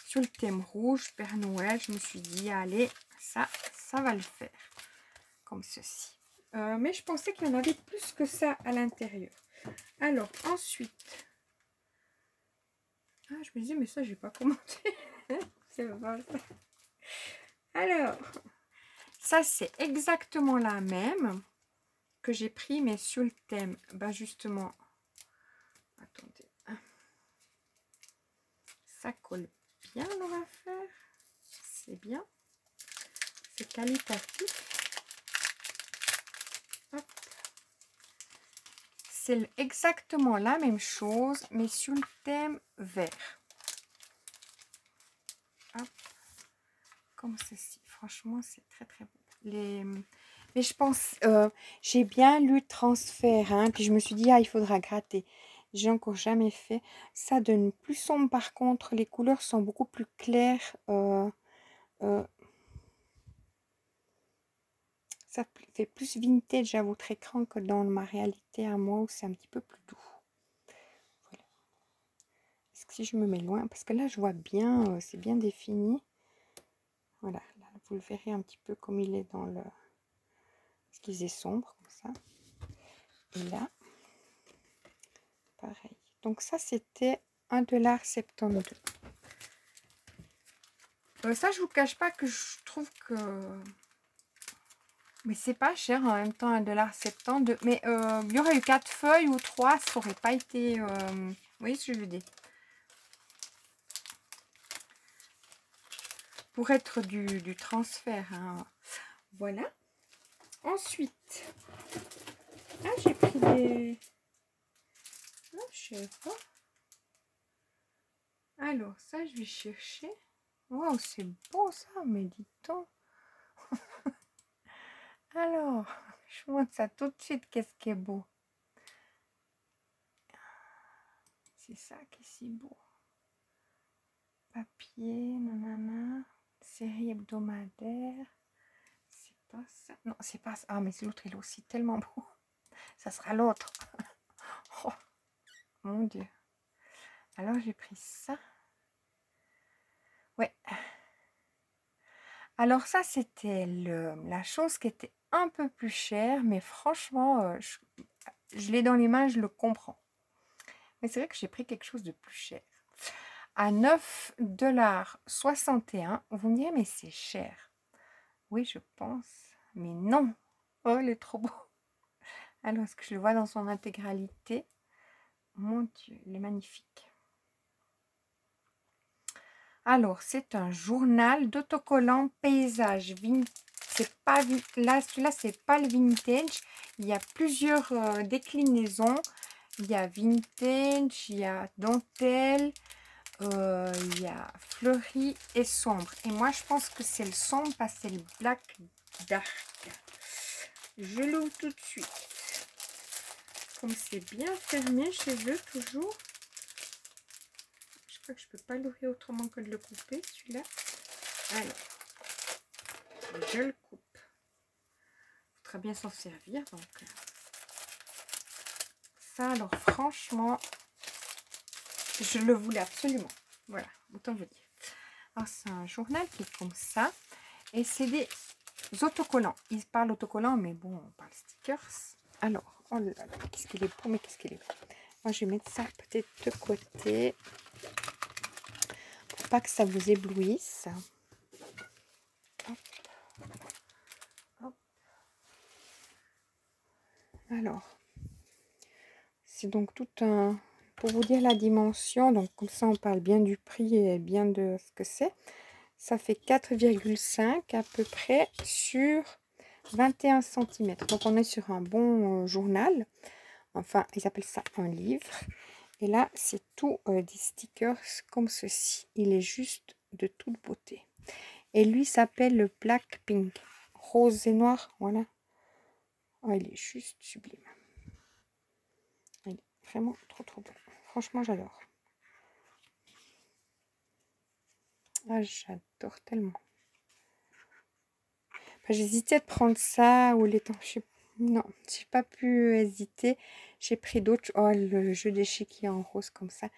sur le thème rouge, Père Noël, je me suis dit, allez, ça va le faire. Comme ceci. Mais je pensais qu'il y en avait plus que ça à l'intérieur. Alors, ensuite... Ah, je me disais, mais ça, je n'ai pas commenté. C'est pas ça. Alors, ça, c'est exactement la même que j'ai pris, mais sur le thème, ben justement... Attendez. Ça colle bien, on va faire. C'est bien. C'est qualitatif. C'est exactement la même chose, mais sur le thème vert. Hop. Comme ceci. Franchement, c'est très très beau. Mais je pense, j'ai bien lu transfert, hein, puis je me suis dit, ah, il faudra gratter. J'ai encore jamais fait. Ça donne plus sombre, par contre, les couleurs sont beaucoup plus claires. Ça fait plus vintage à votre écran que dans ma réalité à moi, où c'est un petit peu plus doux. Voilà. Est-ce que si je me mets loin, parce que là, je vois bien, c'est bien défini. Voilà, là, vous le verrez un petit peu comme il est dans le... Parce qu'il est sombre, comme ça. Et là, pareil. Donc ça, c'était 1,72 $. Ça, je vous cache pas que je trouve que... Mais c'est pas cher en même temps, 1,72 $. Mais il y aurait eu 4 feuilles ou 3, ça aurait pas été... Vous voyez ce que je veux dire? Pour être du transfert. Hein. Voilà. Ensuite... Ah, j'ai pris des... Ah, je sais pas. Alors, ça, je vais chercher. Wow, c'est beau ça, mais dis-donc. Alors, je vous montre ça tout de suite, qu'est-ce qui est beau. C'est ça qui est si beau. Papier, nanana, série hebdomadaire. C'est pas ça. Non, c'est pas ça. Ah, mais l'autre, il est aussi tellement beau. Ça sera l'autre. Oh, mon Dieu. Alors, j'ai pris ça. Ouais. Alors ça, c'était la chose qui était un peu plus chère, mais franchement, je l'ai dans les mains, je le comprends. Mais c'est vrai que j'ai pris quelque chose de plus cher. À 9,61 $. Vous me direz, mais c'est cher. Oui, je pense. Mais non. Oh, il est trop beau. Alors, est-ce que je le vois dans son intégralité? Mon Dieu, il est magnifique. Alors, c'est un journal d'autocollant paysage. C'est pas là, celui-là, c'est pas le vintage. Il y a plusieurs déclinaisons. Il y a vintage, il y a dentelle. Il y a fleuri et sombre. Et moi, je pense que c'est le sombre parce que c'est le black dark. Je l'ouvre tout de suite. Comme c'est bien fermé chez eux, toujours. Je crois que je peux pas l'ouvrir autrement que de le couper, celui-là. Alors, je le coupe. Il faudra bien s'en servir, donc... Ça, alors, franchement, je le voulais absolument. Voilà, autant vous dire. Alors, c'est un journal qui est comme ça. Et c'est des autocollants. Ils parlent autocollants, mais bon, on parle stickers. Alors, oh là là, qu'est-ce qu'il est beau, mais qu'est-ce qu'il est beau. Moi, je vais mettre ça peut-être de côté. Pour pas que ça vous éblouisse. Hop. Hop. Alors, c'est donc tout un... Pour vous dire la dimension, donc comme ça, on parle bien du prix et bien de ce que c'est. Ça fait 4,5 à peu près sur 21 cm. Donc, on est sur un bon journal. Enfin, ils appellent ça un livre. Et là, c'est tout des stickers comme ceci. Il est juste de toute beauté. Et lui s'appelle le Black Pink. Rose et noir, voilà. Oh, il est juste sublime. Il est vraiment trop trop beau. Franchement, j'adore. Ah, j'adore tellement. Enfin, j'hésitais de prendre ça ou les temps. Non, j'ai pas pu hésiter. J'ai pris d'autres. Oh, le jeu d'échecs en rose comme ça.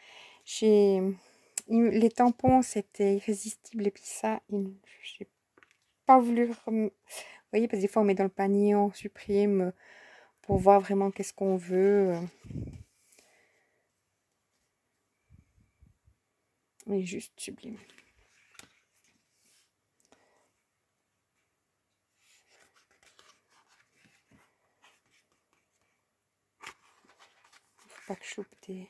Les tampons, c'était irrésistible. Et puis ça, j'ai pas voulu. Vous voyez, parce que des fois, on met dans le panier, on supprime pour voir vraiment qu'est-ce qu'on veut. Mais juste sublime. Faut pas que je chope des...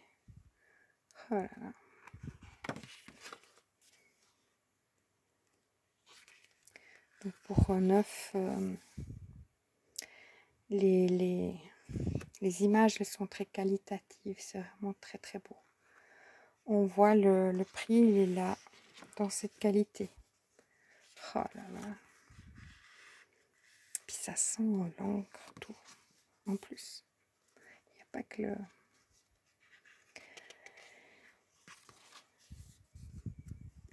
Oh là là. Donc pour 9, les images elles sont très qualitatives. C'est vraiment très très beau. On voit le prix, il est là, dans cette qualité. Oh là là. Puis ça sent l'encre, tout. En plus. Il n'y a pas que le...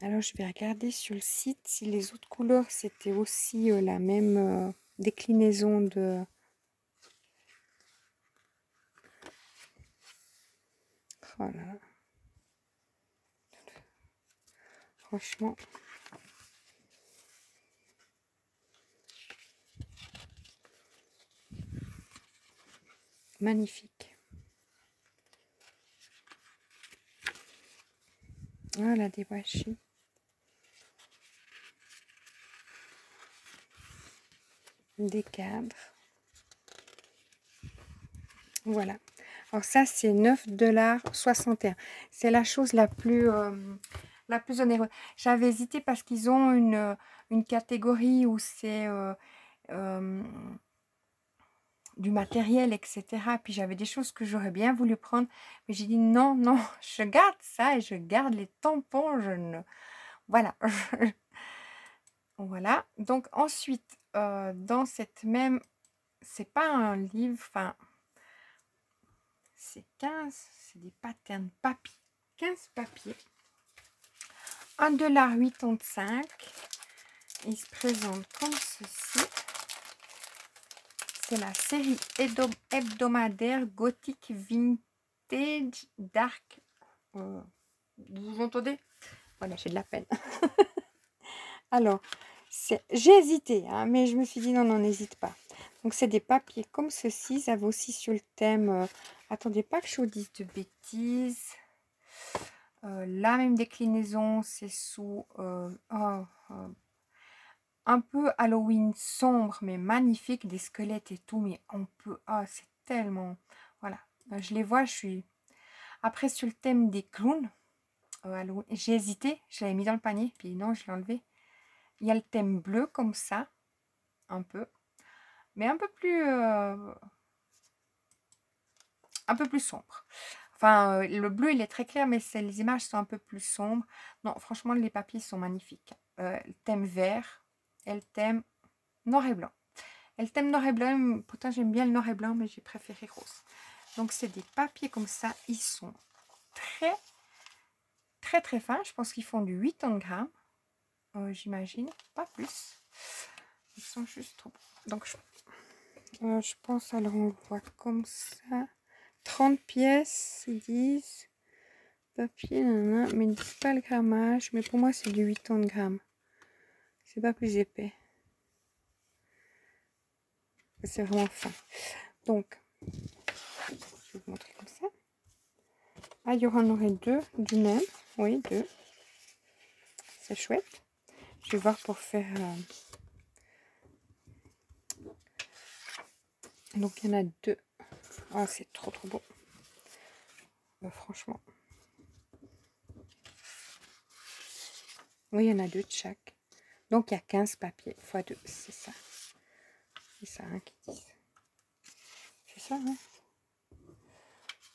Alors, je vais regarder sur le site si les autres couleurs, c'était aussi la même déclinaison de... Oh là là. Franchement... magnifique. Voilà, des washi. Des cadres. Voilà. Alors ça, c'est 9,61 $. C'est la chose la plus onéreuse. J'avais hésité parce qu'ils ont une catégorie où c'est du matériel, etc. Puis j'avais des choses que j'aurais bien voulu prendre. Mais j'ai dit non, non, je garde ça et je garde les tampons. Je ne... Voilà. Voilà. Donc ensuite, dans cette même... C'est pas un livre, enfin... C'est 15, c'est des patterns papier. 15 papiers. 1,85 $. Il se présente comme ceci. C'est la série hebdomadaire Gothic Vintage Dark. Vous entendez? Voilà, j'ai de la peine. Alors, j'ai hésité, hein, mais je me suis dit non, non, n'hésite pas. Donc, c'est des papiers comme ceci. Ça va aussi sur le thème. Attendez pas que je vous dise de bêtises. La même déclinaison, c'est sous un peu Halloween sombre, mais magnifique, des squelettes et tout. Mais on peut... Ah, c'est tellement... Voilà, je les vois, je suis... Après, sur le thème des clowns, j'ai hésité, je l'avais mis dans le panier, puis non, je l'ai enlevé. Il y a le thème bleu comme ça, un peu, mais un peu plus sombre. Enfin, le bleu, il est très clair, mais les images sont un peu plus sombres. Non, franchement, les papiers sont magnifiques. Le thème vert et le thème noir et blanc. Et le thème noir et blanc, pourtant j'aime bien le noir et blanc, mais j'ai préféré rose. Donc, c'est des papiers comme ça. Ils sont très fins. Je pense qu'ils font du 80 grammes. J'imagine, pas plus. Ils sont juste trop beaux. Donc, je pense, alors on voit comme ça. 30 pièces, ils disent. Papier, mais ils ne disent pas le grammage. Mais pour moi, c'est du 80 grammes. C'est pas plus épais. C'est vraiment fin. Donc, je vais vous montrer comme ça. Ah, il y en aurait deux du même. Oui, deux. C'est chouette. Je vais voir pour faire... Donc, il y en a deux. Oh, c'est trop beau. Franchement. Oui, il y en a deux de chaque. Donc, il y a 15 papiers x 2. C'est ça. C'est ça hein, qu'ils disent. C'est ça, hein.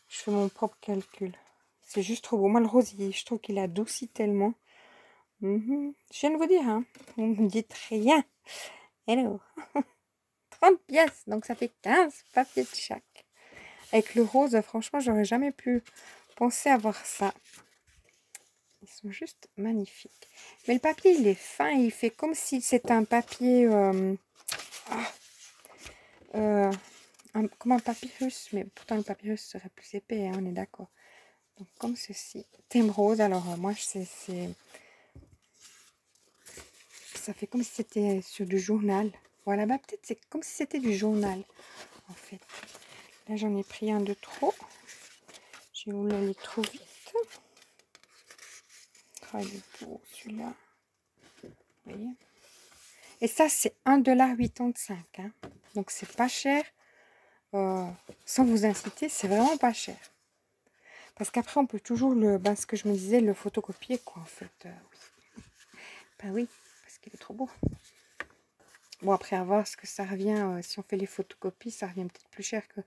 Je fais mon propre calcul. C'est juste trop beau. Moi, le rosier, je trouve qu'il adoucit tellement. Je viens de vous dire, hein. Vous ne me dites rien. Hello. 30 pièces. Donc, ça fait 15 papiers de chaque. Avec le rose, franchement, j'aurais jamais pu penser avoir ça. Ils sont juste magnifiques. Mais le papier, il est fin. Il fait comme si c'était un papier... comme un papyrus. Mais pourtant, le papyrus serait plus épais, hein, on est d'accord. Donc, comme ceci. Thème rose. Alors, moi, c'est... Ça fait comme si c'était sur du journal. Voilà, bah peut-être c'est comme si c'était du journal, en fait. Là, j'en ai pris un de trop. J'ai voulu aller trop vite. Oh, il est beau, celui-là. Vous voyez? Et ça, c'est 1,85 $. Hein. Donc, c'est pas cher. Sans vous inciter, c'est vraiment pas cher. Parce qu'après, on peut toujours le... Ben, ce que je me disais, le photocopier, quoi, en fait. Oui. Ben oui, parce qu'il est trop beau. Bon, après, à voir ce que ça revient. Si on fait les photocopies, ça revient peut-être plus cher que...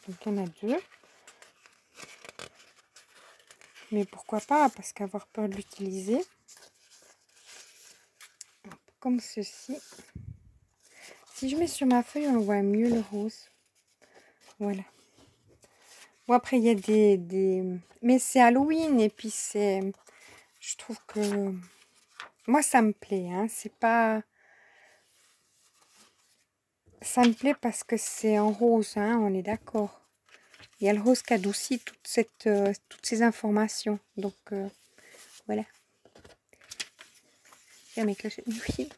Donc, il y en a deux. Mais pourquoi pas, parce qu'avoir peur de l'utiliser. Comme ceci. Si je mets sur ma feuille, on voit mieux le rose. Voilà. Bon, après, il y a des... Mais c'est Halloween, et puis c'est... Je trouve que... Moi, ça me plaît, hein. C'est pas... Ça me plaît parce que c'est en rose, hein, on est d'accord. Il y a le rose qui adoucit toutes ces informations. Donc, voilà. Oui,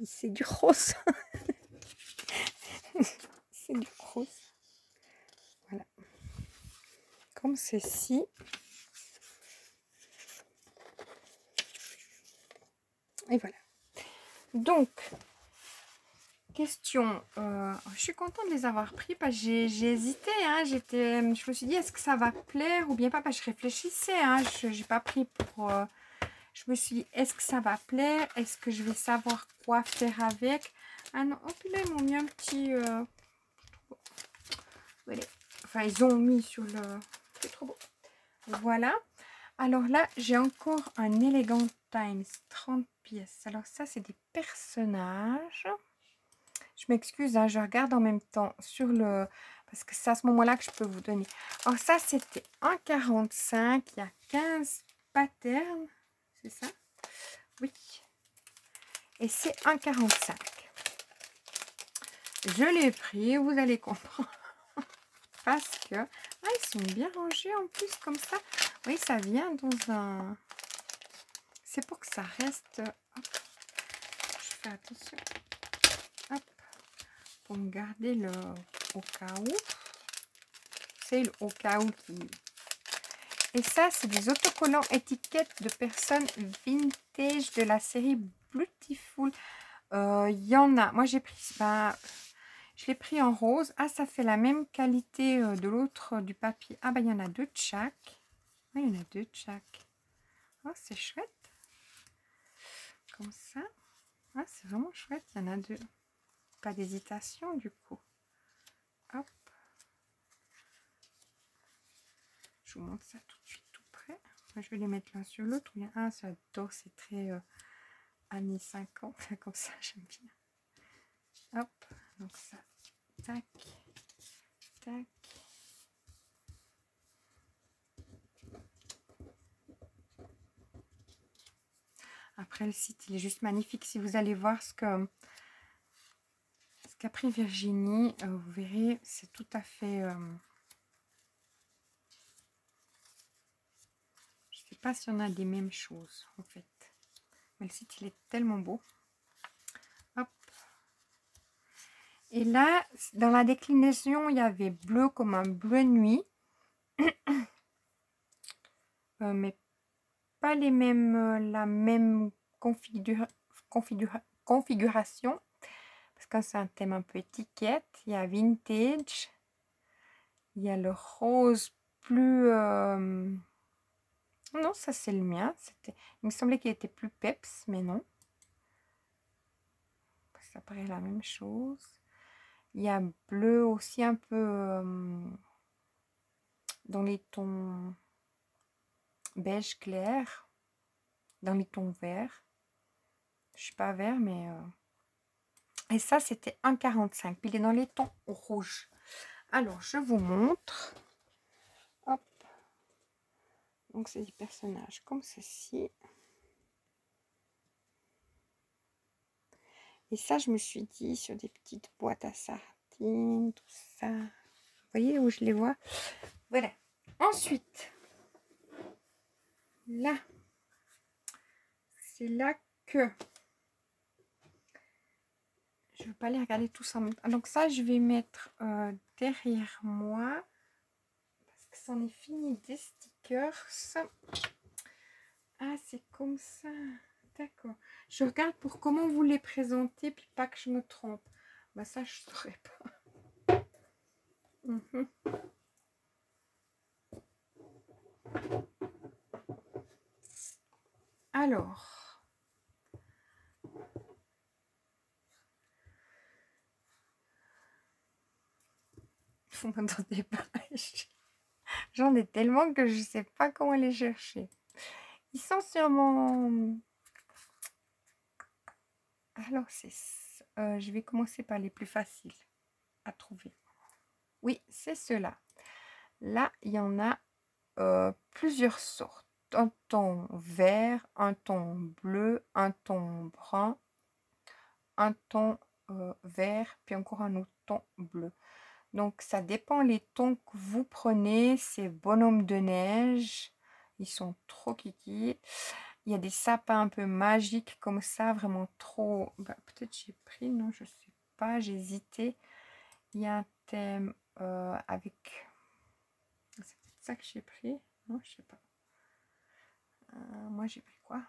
c'est du rose. C'est du rose. Voilà. Comme ceci. Et voilà. Donc, question. Je suis contente de les avoir pris parce que j'ai hésité. Hein, je me suis dit, est-ce que ça va plaire ou bien pas? Parce que je réfléchissais. Hein, je n'ai pas pris pour... je me suis dit, est-ce que ça va plaire? Est-ce que je vais savoir quoi faire avec? Ah non, oh puis là, ils m'ont mis un petit... Voilà. Enfin, ils ont mis sur le... C'est trop beau. Voilà. Alors là, j'ai encore un Elegant Times 30 pièces. Alors ça, c'est des personnages. Je m'excuse, hein, je regarde en même temps sur le... Parce que c'est à ce moment-là que je peux vous donner. Alors ça, c'était 1,45. Il y a 15 patterns. C'est ça? Oui. Et c'est 1,45. Je l'ai pris, vous allez comprendre. Parce que... Ah, ils sont bien rangés en plus, comme ça. Oui, ça vient dans un... C'est pour que ça reste... Hop. Je fais attention. Hop. Pour me garder le... Au cas où. C'est au cas où qui... Et ça, c'est des autocollants étiquettes de personnes vintage de la série Beautiful. Il y en a. Moi, j'ai pris... Ben, je l'ai pris en rose. Ah, ça fait la même qualité de l'autre, du papier. Ah, ben, il y en a deux de chaque. Ah, il y en a deux de chaque. Oh, c'est chouette. Comme ça. Ah, c'est vraiment chouette. Il y en a deux. Pas d'hésitation, du coup. Hop. Je vous montre ça tout de suite tout près. Je vais les mettre l'un sur l'autre. Ah, j'adore, c'est très années 50, comme ça, j'aime bien. Hop, donc ça, tac, tac. Après, le site, il est juste magnifique. Si vous allez voir ce qu'a pris Virginie, vous verrez, c'est tout à fait... je ne sais pas si on a des mêmes choses, en fait. Mais le site, il est tellement beau. Hop. Et là, dans la déclinaison, il y avait bleu comme un bleu nuit. Mais pas les mêmes, la même configuration. Parce que c'est un thème un peu étiquette. Il y a vintage. Il y a le rose plus... Non, ça c'est le mien. Il me semblait qu'il était plus peps, mais non. Ça paraît la même chose. Il y a bleu aussi un peu dans les tons beige clair. Dans les tons verts. Je suis pas vert, mais... Et ça, c'était 1,45. Puis il est dans les tons rouges. Alors, je vous montre. Hop. Donc, c'est des personnages comme ceci. Et ça, je me suis dit, sur des petites boîtes à sardines, tout ça. Vous voyez où je les vois? Voilà. Ensuite, là, c'est là que... Je ne veux pas les regarder tous en même temps. Donc ça, je vais mettre derrière moi. Parce que c'en est fini des stickers. Ah, c'est comme ça. D'accord. Je regarde pour comment vous les présenter, puis pas que je me trompe. Bah ça, je ne saurais pas. Alors. Vous m'entendez pas? J'en ai tellement que je ne sais pas comment les chercher. Ils sont sur mon... Alors, je vais commencer par les plus faciles à trouver. Oui, c'est ceux-là. Là, il y en a plusieurs sortes. Un ton vert, un ton bleu, un ton brun, un ton vert, puis encore un autre ton bleu. Donc, ça dépend les tons que vous prenez. Ces bonhommes de neige, ils sont trop kiki. Il y a des sapins un peu magiques comme ça, vraiment trop... Bah, peut-être j'ai pris, non, je sais pas, j'ai hésité. Il y a un thème avec... C'est peut-être ça que j'ai pris. Non, je sais pas. Moi, j'ai pris quoi?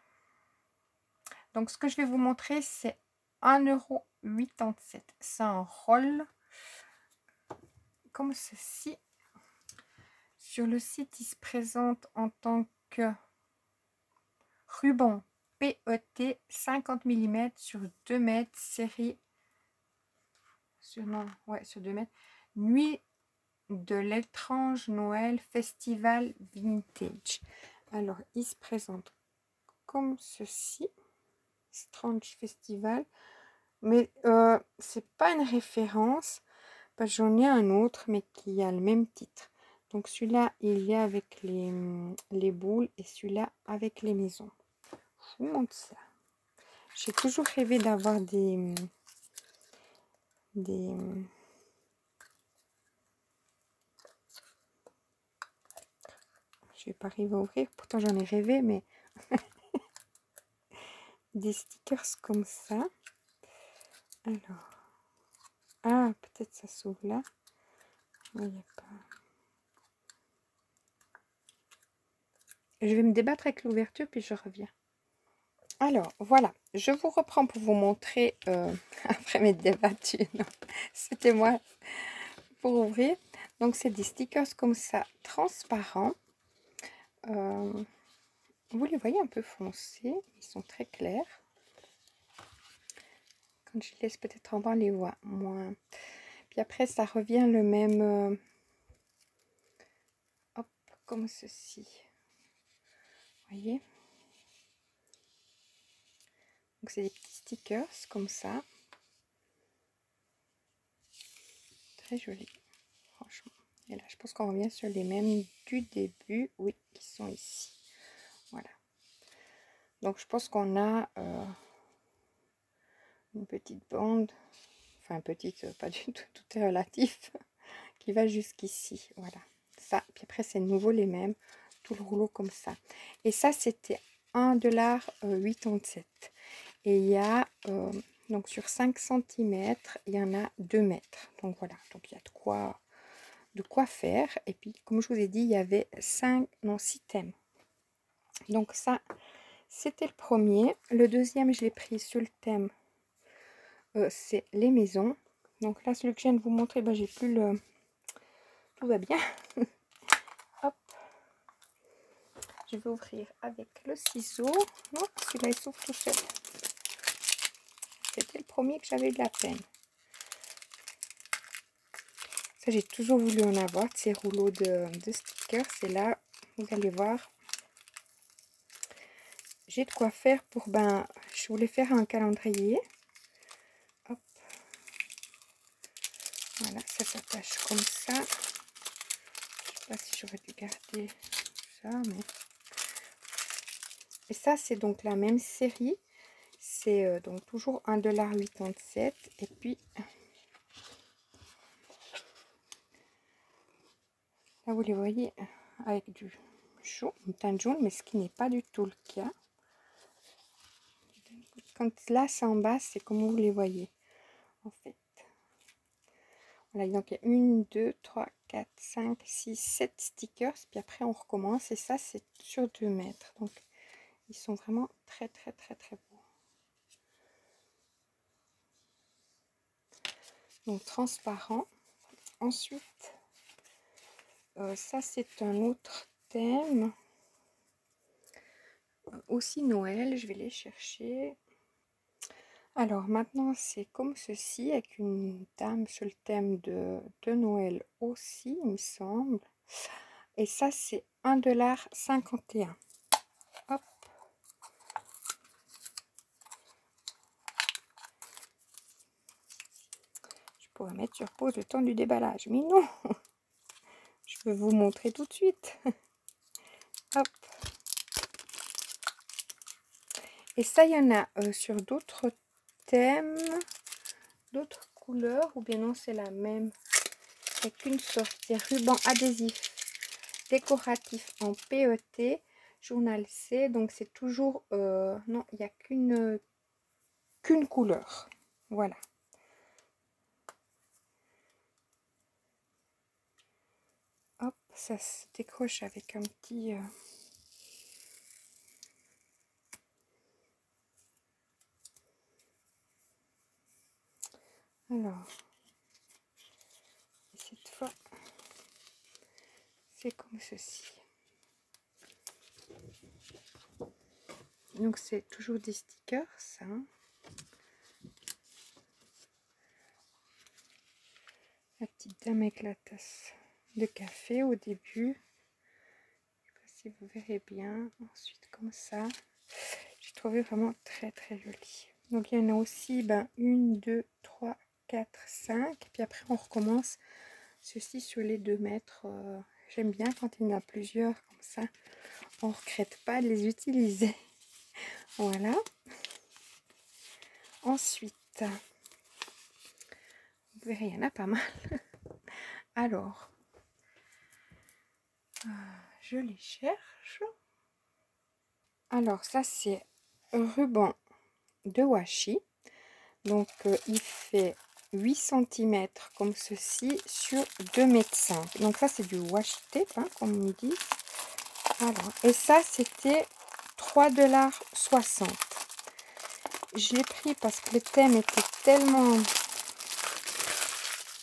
Donc, ce que je vais vous montrer, c'est 1,87 €. C'est un roll comme ceci. Sur le site, il se présente en tant que ruban PET 50 mm sur 2 mètres, série sur 2 mètres. Nuit de l'étrange Noël Festival Vintage. Alors, il se présente comme ceci. Strange Festival. Mais c'est pas une référence. J'en ai un autre, mais qui a le même titre. Donc, celui-là, il est avec les boules et celui-là avec les maisons. Je vous montre ça. J'ai toujours rêvé d'avoir des... Je vais pas arriver à ouvrir, pourtant j'en ai rêvé, mais... des stickers comme ça. Alors... Ah, peut-être ça s'ouvre là. Il n'y a pas... Je vais me débattre avec l'ouverture, puis je reviens. Alors, voilà. Je vous reprends pour vous montrer... après m'être débattue, non. C'était moi pour ouvrir. Donc, c'est des stickers comme ça, transparents. Vous les voyez un peu foncés. Ils sont très clairs. Quand je laisse peut-être en bas, on les voit moins. Puis après, ça revient le même... hop, comme ceci. Vous voyez? Donc c'est des petits stickers comme ça. Très joli, franchement. Et là, je pense qu'on revient sur les mêmes du début. Oui, qui sont ici. Voilà. Donc je pense qu'on a une petite bande. Enfin, petite, pas du tout, tout est relatif. Qui va jusqu'ici. Voilà. Ça. Puis après, c'est de nouveau les mêmes. Tout le rouleau comme ça. Et ça, c'était 1,87 $. Et il y a, donc sur 5 cm, il y en a 2 mètres. Donc voilà, donc il y a de quoi faire. Et puis, comme je vous ai dit, il y avait 6 thèmes. Donc ça, c'était le premier. Le deuxième, je l'ai pris sur le thème, c'est les maisons. Donc là, celui que je viens de vous montrer, ben, j'ai plus le... Tout va bien. Hop. Je vais ouvrir avec le ciseau. Non, celui-là, il s'ouvre tout seul. C'était le premier que j'avais eu de la peine. Ça, j'ai toujours voulu en avoir, ces rouleaux de stickers. C'est là, vous allez voir. J'ai de quoi faire pour, ben, je voulais faire un calendrier. Hop. Voilà, ça s'attache comme ça. Je sais pas si j'aurais dû garder ça, mais... Et ça, c'est donc la même série. C'est donc toujours 1,87 $. Et puis, là, vous les voyez avec du jaune, une teinte jaune, mais ce qui n'est pas du tout le cas. Quand là, c'est en bas, c'est comme vous les voyez, en fait. Voilà, donc il y a 1, 2, 3, 4, 5, 6, 7 stickers. Puis après, on recommence. Et ça, c'est sur 2 mètres. Donc, ils sont vraiment très, très, très, très beaux. Donc, transparent. Ensuite, ça, c'est un autre thème. Aussi Noël. Je vais les chercher. Alors, maintenant, c'est comme ceci, avec une dame sur le thème de Noël aussi, il me semble. Et ça, c'est 1,51 $. Hop. Je pourrais mettre sur pause le temps du déballage, mais non. Je vais vous montrer tout de suite. Hop. Et ça, il y en a sur d'autres thèmes, d'autres couleurs, ou bien non, c'est la même. Avec une sorte, c'est ruban adhésif décoratif en PET. Journal C, donc c'est toujours non, il n'y a qu'une couleur, voilà. Hop, ça se décroche avec un petit alors, cette fois c'est comme ceci. Donc c'est toujours des stickers, ça. La petite dame avec la tasse de café au début. Je sais pas si vous verrez bien. Ensuite comme ça. J'ai trouvé vraiment très très joli. Donc il y en a aussi 1, 2, 3, 4, 5. Puis après on recommence ceci sur les 2 mètres. J'aime bien quand il y en a plusieurs comme ça. On ne regrette pas de les utiliser. Voilà. Ensuite, vous verrez, il y en a pas mal. Alors, je les cherche. Alors, ça, c'est ruban de washi. Donc, il fait 8 cm comme ceci sur 2,5 m. Donc, ça, c'est du washi tape, hein, comme on dit. Alors, et ça, c'était 3,60 $. Je l'ai pris parce que le thème était tellement...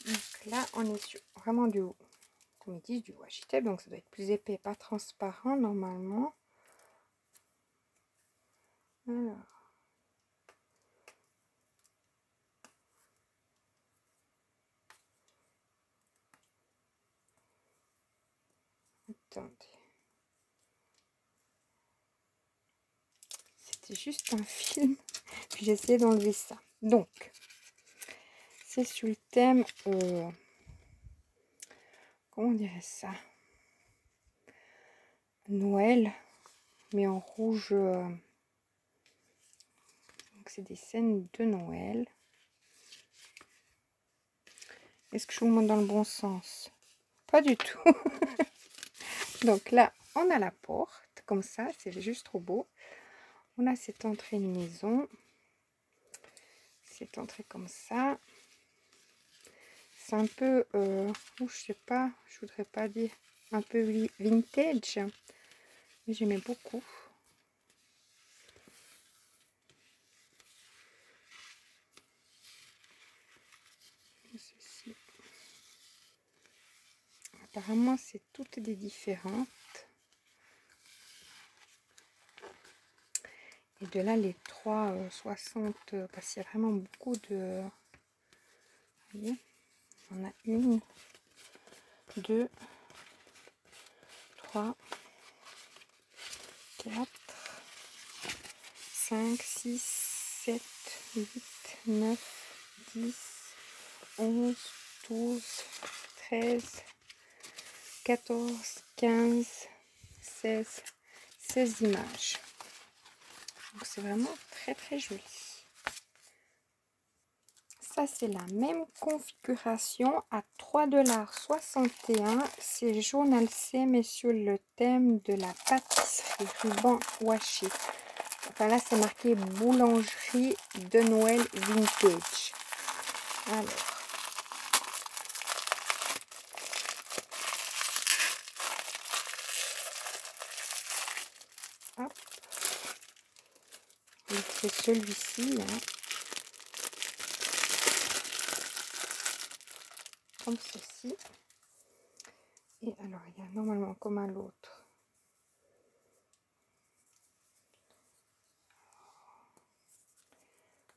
Donc là, on est sur vraiment du... Comme ils disent, du washi tape, donc ça doit être plus épais, pas transparent normalement. Alors, Attendez. C'était juste un film. Puis j'ai essayé d'enlever ça. Donc, c'est sur le thème... comment on dirait ça? Noël, mais en rouge. Donc c'est des scènes de Noël. Est-ce que je vous montre dans le bon sens? Pas du tout. Donc là, on a la porte, comme ça, c'est juste trop beau. On a cette entrée de maison. Cette entrée comme ça. C'est un peu, je sais pas, je voudrais pas dire un peu vintage, mais j'aimais beaucoup. Ceci. Apparemment, c'est toutes des différentes. Et de là, les 3,60, parce qu'il y a vraiment beaucoup de... Vous voyez, on a 1, 2, 3, 4, 5, 6, 7, 8, 9, 10, 11, 12, 13, 14, 15, 16, 16 images. Donc c'est vraiment très très joli. Ça c'est la même configuration à 3,61 $. C'est journal C mais sur le thème de la pâtisserie ruban washi. Enfin là c'est marqué boulangerie de Noël vintage. Alors. Hop. C'est celui-ci. Hein. Comme ceci. Et alors, il y a normalement comme à l'autre.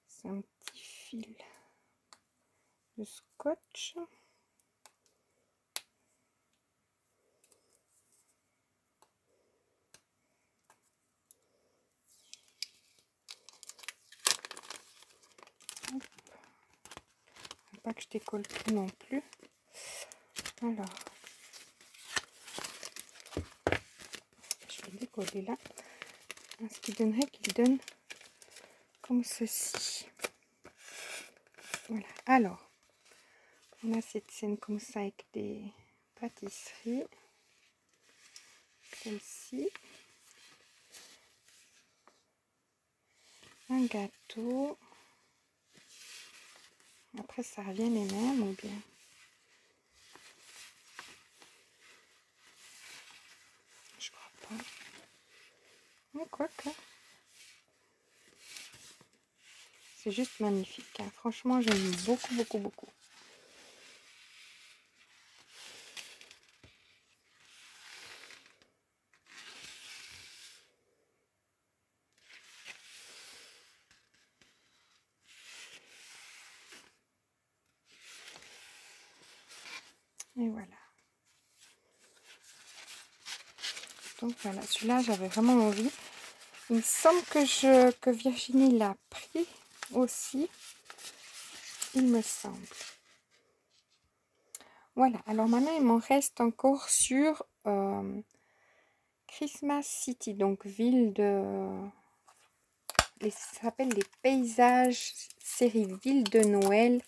C'est un petit fil de scotch. Pas que je décolle tout non plus. Alors, je vais décoller là. Ce qui donnerait qu'il donne comme ceci. Voilà. Alors, on a cette scène comme ça avec des pâtisseries. Celle-ci. Un gâteau. Après, ça revient les mêmes ou bien? Je crois pas. Mais quoi que. C'est juste magnifique. Hein. Franchement, j'aime beaucoup, beaucoup, beaucoup. Et voilà. Donc voilà, celui-là, j'avais vraiment envie. Il me semble que Virginie l'a pris aussi. Il me semble. Voilà, alors maintenant, il m'en reste encore sur Christmas City, donc ville de... ça s'appelle les paysages, série ville de Noël,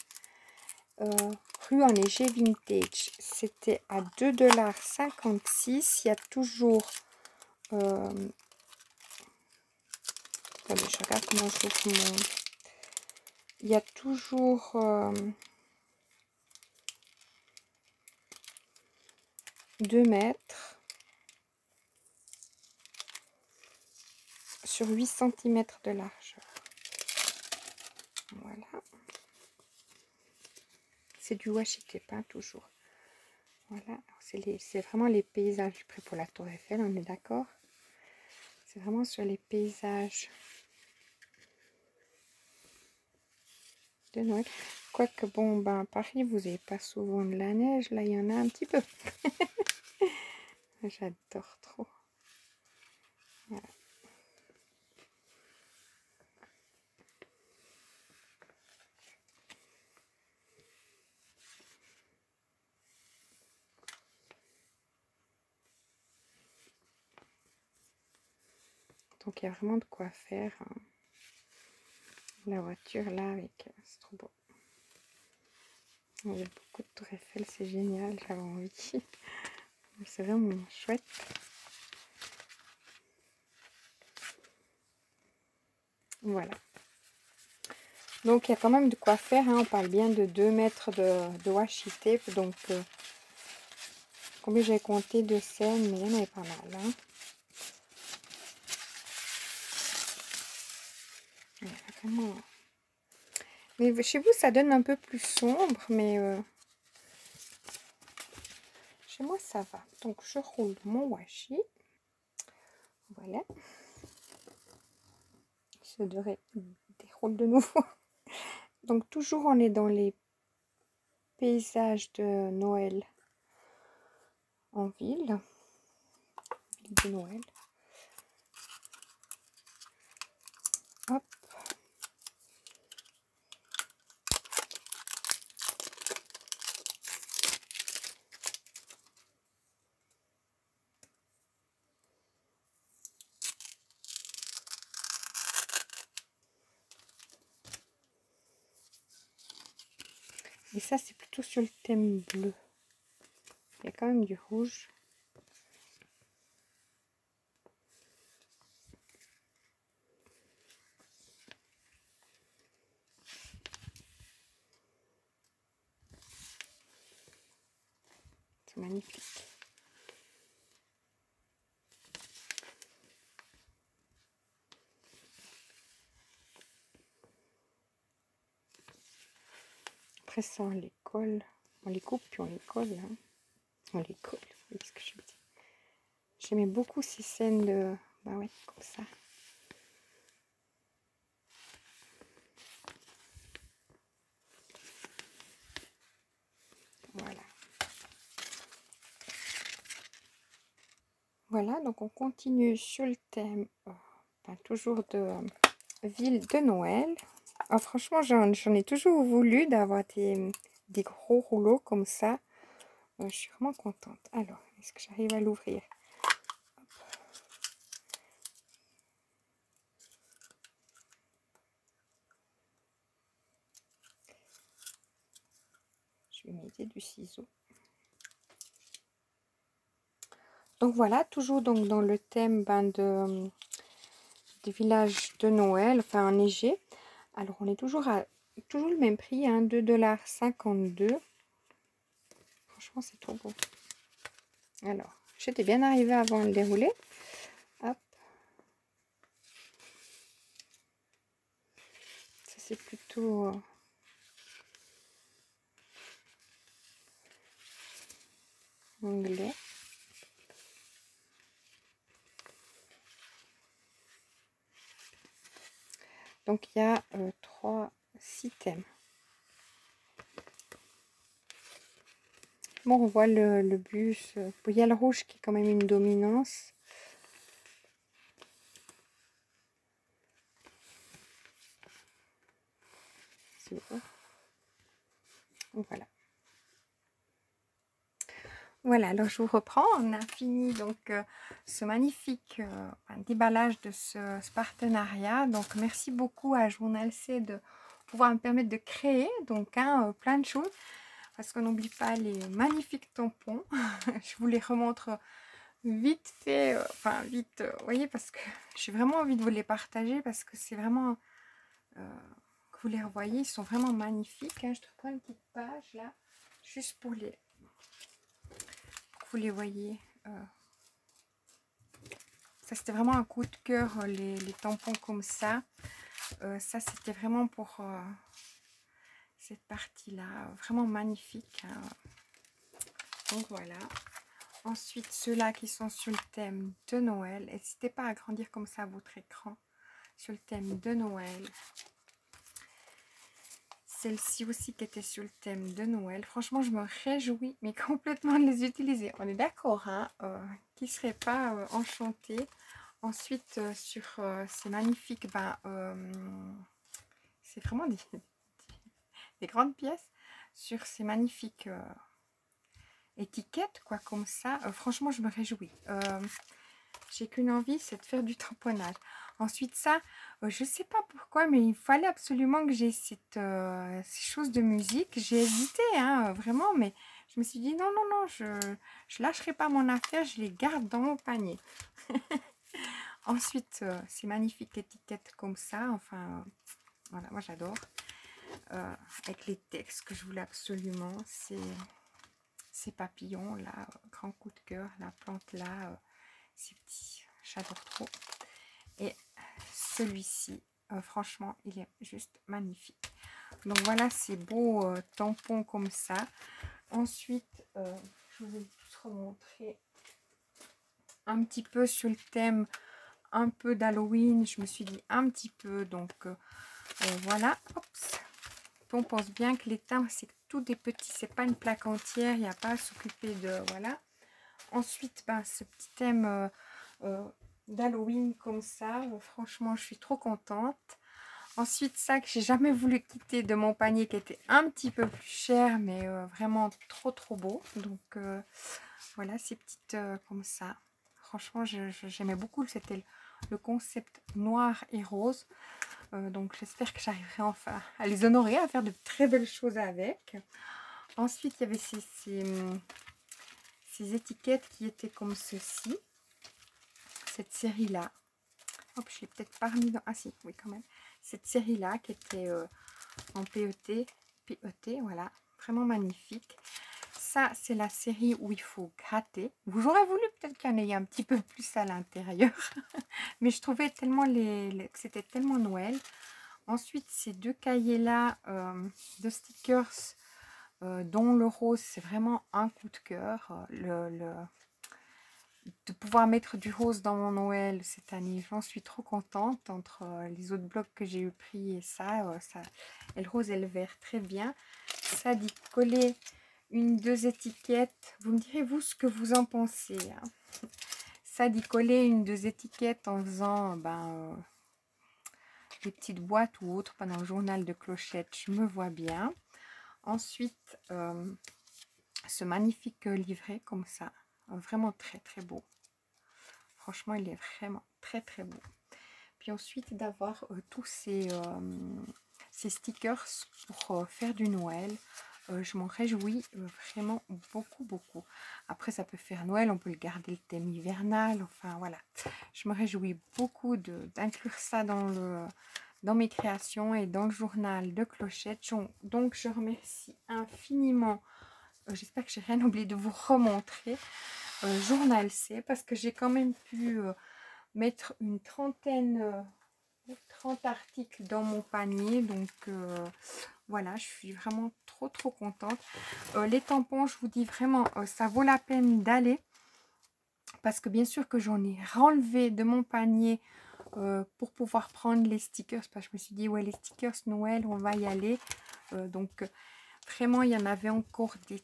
rue enneigée vintage. C'était à 2,56 $. Il y a toujours... attendez, je regarde comment je trouve mon... Il y a toujours... 2 mètres sur 8 cm de largeur. Voilà. C'est du washi tape, hein, toujours. Voilà. C'est vraiment les paysages près pour la Tour Eiffel, on est d'accord? C'est vraiment sur les paysages de Noël. Quoique, bon, ben, à Paris, vous n'avez pas souvent de la neige. Là, il y en a un petit peu. Je j'adore trop. Voilà. Donc il y a vraiment de quoi faire. Hein. La voiture là avec, c'est trop beau. Il y a beaucoup de tours Eiffel, c'est génial, j'avais envie. C'est vraiment chouette. Voilà. Donc il y a quand même de quoi faire. Hein. On parle bien de 2 mètres de washi tape. Donc combien j'ai compté de scènes, mais il y en avait pas mal. Hein. Vraiment. Mais chez vous, ça donne un peu plus sombre, mais chez moi, ça va. Donc, je roule mon washi. Voilà. Il se déroule de nouveau. Donc, toujours, on est dans les paysages de Noël en ville. Ville de Noël. Hop. Et ça, c'est plutôt sur le thème bleu. Il y a quand même du rouge. C'est magnifique. Après ça, on les colle. On les coupe puis on les colle. Hein. On les colle, oui, ce que je dis. J'aimais beaucoup ces scènes de... Bah ouais, comme ça. Voilà. Voilà, donc on continue sur le thème, toujours de ville de Noël. Oh, franchement, j'en ai toujours voulu d'avoir des gros rouleaux comme ça. Je suis vraiment contente. Alors, est-ce que j'arrive à l'ouvrir? Je vais m'aider du ciseau. Donc voilà, toujours donc dans le thème du village de Noël, enfin enneigé. Alors on est toujours à le même prix, hein, 2,52 $. Franchement, c'est trop beau. Alors, j'étais bien arrivée avant de le dérouler. Hop. Ça c'est plutôt anglais. Donc il y a 6 thèmes. Bon, on voit le bus. Il y a le rouge qui est quand même une dominance. C'est beau. Voilà. Voilà, alors je vous reprends. On a fini donc ce magnifique déballage de ce partenariat. Donc merci beaucoup à Journal C de pouvoir me permettre de créer donc plein de choses. Parce qu'on n'oublie pas les magnifiques tampons. Je vous les remontre vite fait, enfin vite, vous voyez, parce que j'ai vraiment envie de vous les partager parce que c'est vraiment, que vous les revoyez, ils sont vraiment magnifiques. Hein. Je te prends une petite page là, juste pour que vous les voyez. Ça c'était vraiment un coup de cœur, les tampons comme ça. Ça c'était vraiment pour cette partie là, vraiment magnifique. Hein. Donc voilà. Ensuite, ceux-là qui sont sur le thème de Noël. N'hésitez pas à agrandir comme ça votre écran sur le thème de Noël. Celle-ci aussi qui était sur le thème de Noël. Franchement, je me réjouis, mais complètement de les utiliser. On est d'accord, hein, qui ne serait pas enchanté. Ensuite, sur ces magnifiques, c'est vraiment des grandes pièces. Sur ces magnifiques étiquettes, quoi, comme ça. Franchement, je me réjouis. J'ai qu'une envie, c'est de faire du tamponnage. Ensuite, ça, je ne sais pas pourquoi, mais il fallait absolument que j'ai ces choses de musique. J'ai hésité, hein, vraiment, mais je me suis dit non, non, non, je ne lâcherai pas mon affaire, je les garde dans mon panier. Ensuite, ces magnifiques étiquettes comme ça, enfin, voilà, moi j'adore. Avec les textes que je voulais absolument, ces papillons là, grand coup de cœur, la plante là, ces petits, j'adore trop. Et celui-ci, franchement, il est juste magnifique. Donc voilà, ces beaux tampons comme ça. Ensuite, je vous ai tous remontré un petit peu sur le thème, un peu d'Halloween. Je me suis dit un petit peu, donc voilà. Oups. On pense bien que les timbres, c'est tout des petits, c'est pas une plaque entière, il n'y a pas à s'occuper de, voilà. Ensuite, ce petit thème d'Halloween comme ça, franchement, je suis trop contente. Ensuite, ça que j'ai jamais voulu quitter de mon panier, qui était un petit peu plus cher, mais vraiment trop trop beau. Donc voilà, ces petites comme ça. Franchement, j'aimais beaucoup, c'était le concept noir et rose. Donc j'espère que j'arriverai enfin à les honorer, à faire de très belles choses avec. Ensuite, il y avait ces étiquettes qui étaient comme ceci. Cette série-là. Hop, je l'ai peut-être pas remis dans... Ah si, oui quand même. Cette série-là qui était en PET. PET, voilà. Vraiment magnifique. Ça, c'est la série où il faut gratter. J'aurais voulu peut-être qu'il y en ait un petit peu plus à l'intérieur. Mais je trouvais tellement que c'était tellement Noël. Ensuite, ces deux cahiers-là de stickers, dont le rose, c'est vraiment un coup de cœur. De pouvoir mettre du rose dans mon Noël cette année, j'en suis trop contente. Entre les autres blocs que j'ai eu pris et ça, et le rose et le vert, très bien. Ça dit coller deux étiquettes. Vous me direz, vous, ce que vous en pensez. Hein. Ça dit coller deux étiquettes en faisant des petites boîtes ou autres pendant le journal de clochette, je me vois bien. Ensuite, ce magnifique livret comme ça, vraiment très très beau. Franchement, il est vraiment très très beau. Puis ensuite, d'avoir tous ces stickers pour faire du Noël. Je m'en réjouis vraiment beaucoup, beaucoup. Après, ça peut faire Noël, on peut le garder le thème hivernal. Enfin, voilà. Je me réjouis beaucoup d'inclure ça dans mes créations et dans le journal de clochette. Donc, je remercie infiniment. J'espère que j'ai rien oublié de vous remontrer. Journal C, parce que j'ai quand même pu mettre une 30 articles dans mon panier. Donc, voilà, je suis vraiment trop trop contente. Les tampons, je vous dis vraiment, ça vaut la peine d'aller. Parce que bien sûr que j'en ai renlevé de mon panier pour pouvoir prendre les stickers. Parce que je me suis dit, ouais, les stickers Noël, on va y aller. Donc, vraiment, il y en avait encore des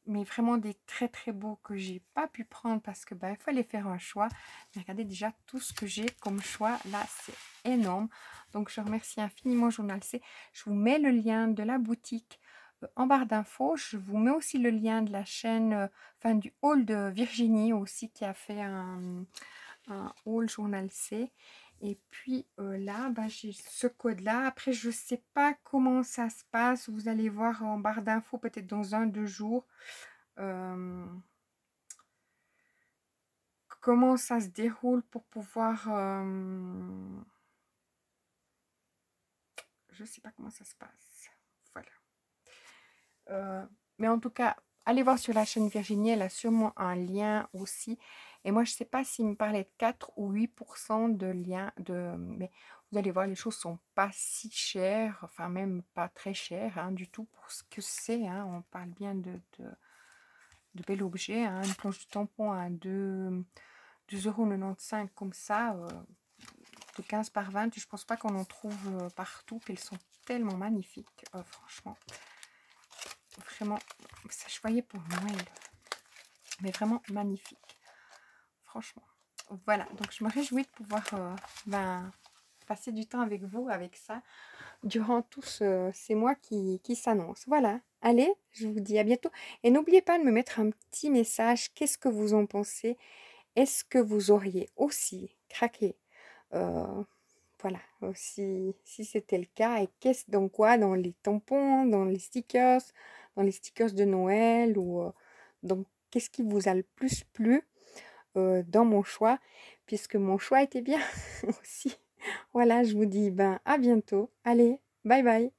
mais vraiment des très très beaux que j'ai pas pu prendre parce que il fallait faire un choix. Mais regardez déjà tout ce que j'ai comme choix. Là, c'est énorme. Donc, je remercie infiniment Journal C. Je vous mets le lien de la boutique en barre d'infos. Je vous mets aussi le lien de la chaîne, du haul de Virginie aussi qui a fait un haul Journal C. Et puis là, j'ai ce code-là. Après, je ne sais pas comment ça se passe. Vous allez voir en barre d'infos peut-être dans 1-2 jours. Comment ça se déroule pour pouvoir... je ne sais pas comment ça se passe. Voilà. Mais en tout cas, allez voir sur la chaîne Virginie. Elle a sûrement un lien aussi. Et moi, je ne sais pas s'il me parlait de 4 ou 8% de lien. Mais vous allez voir, les choses ne sont pas si chères. Enfin, même pas très chères hein, du tout pour ce que c'est. Hein. On parle bien de bel objet. Hein. Une planche de tampon à 2,95 € comme ça. le 15 par 20. Je pense pas qu'on en trouve partout. Puis elles sont tellement magnifiques. Franchement. Vraiment, ça je voyais pour Noël. Mais vraiment magnifique. Franchement. Voilà. Donc je me réjouis de pouvoir passer du temps avec vous, avec ça, durant tous ces mois qui s'annoncent. Voilà. Allez, je vous dis à bientôt. Et n'oubliez pas de me mettre un petit message. Qu'est-ce que vous en pensez? Est-ce que vous auriez aussi craqué voilà, si c'était le cas? Et qu'est-ce donc quoi? Dans les tampons, dans les stickers de Noël ou donc qu'est-ce qui vous a le plus plu dans mon choix? Puisque mon choix était bien aussi. Voilà, je vous dis à bientôt. Allez, bye bye.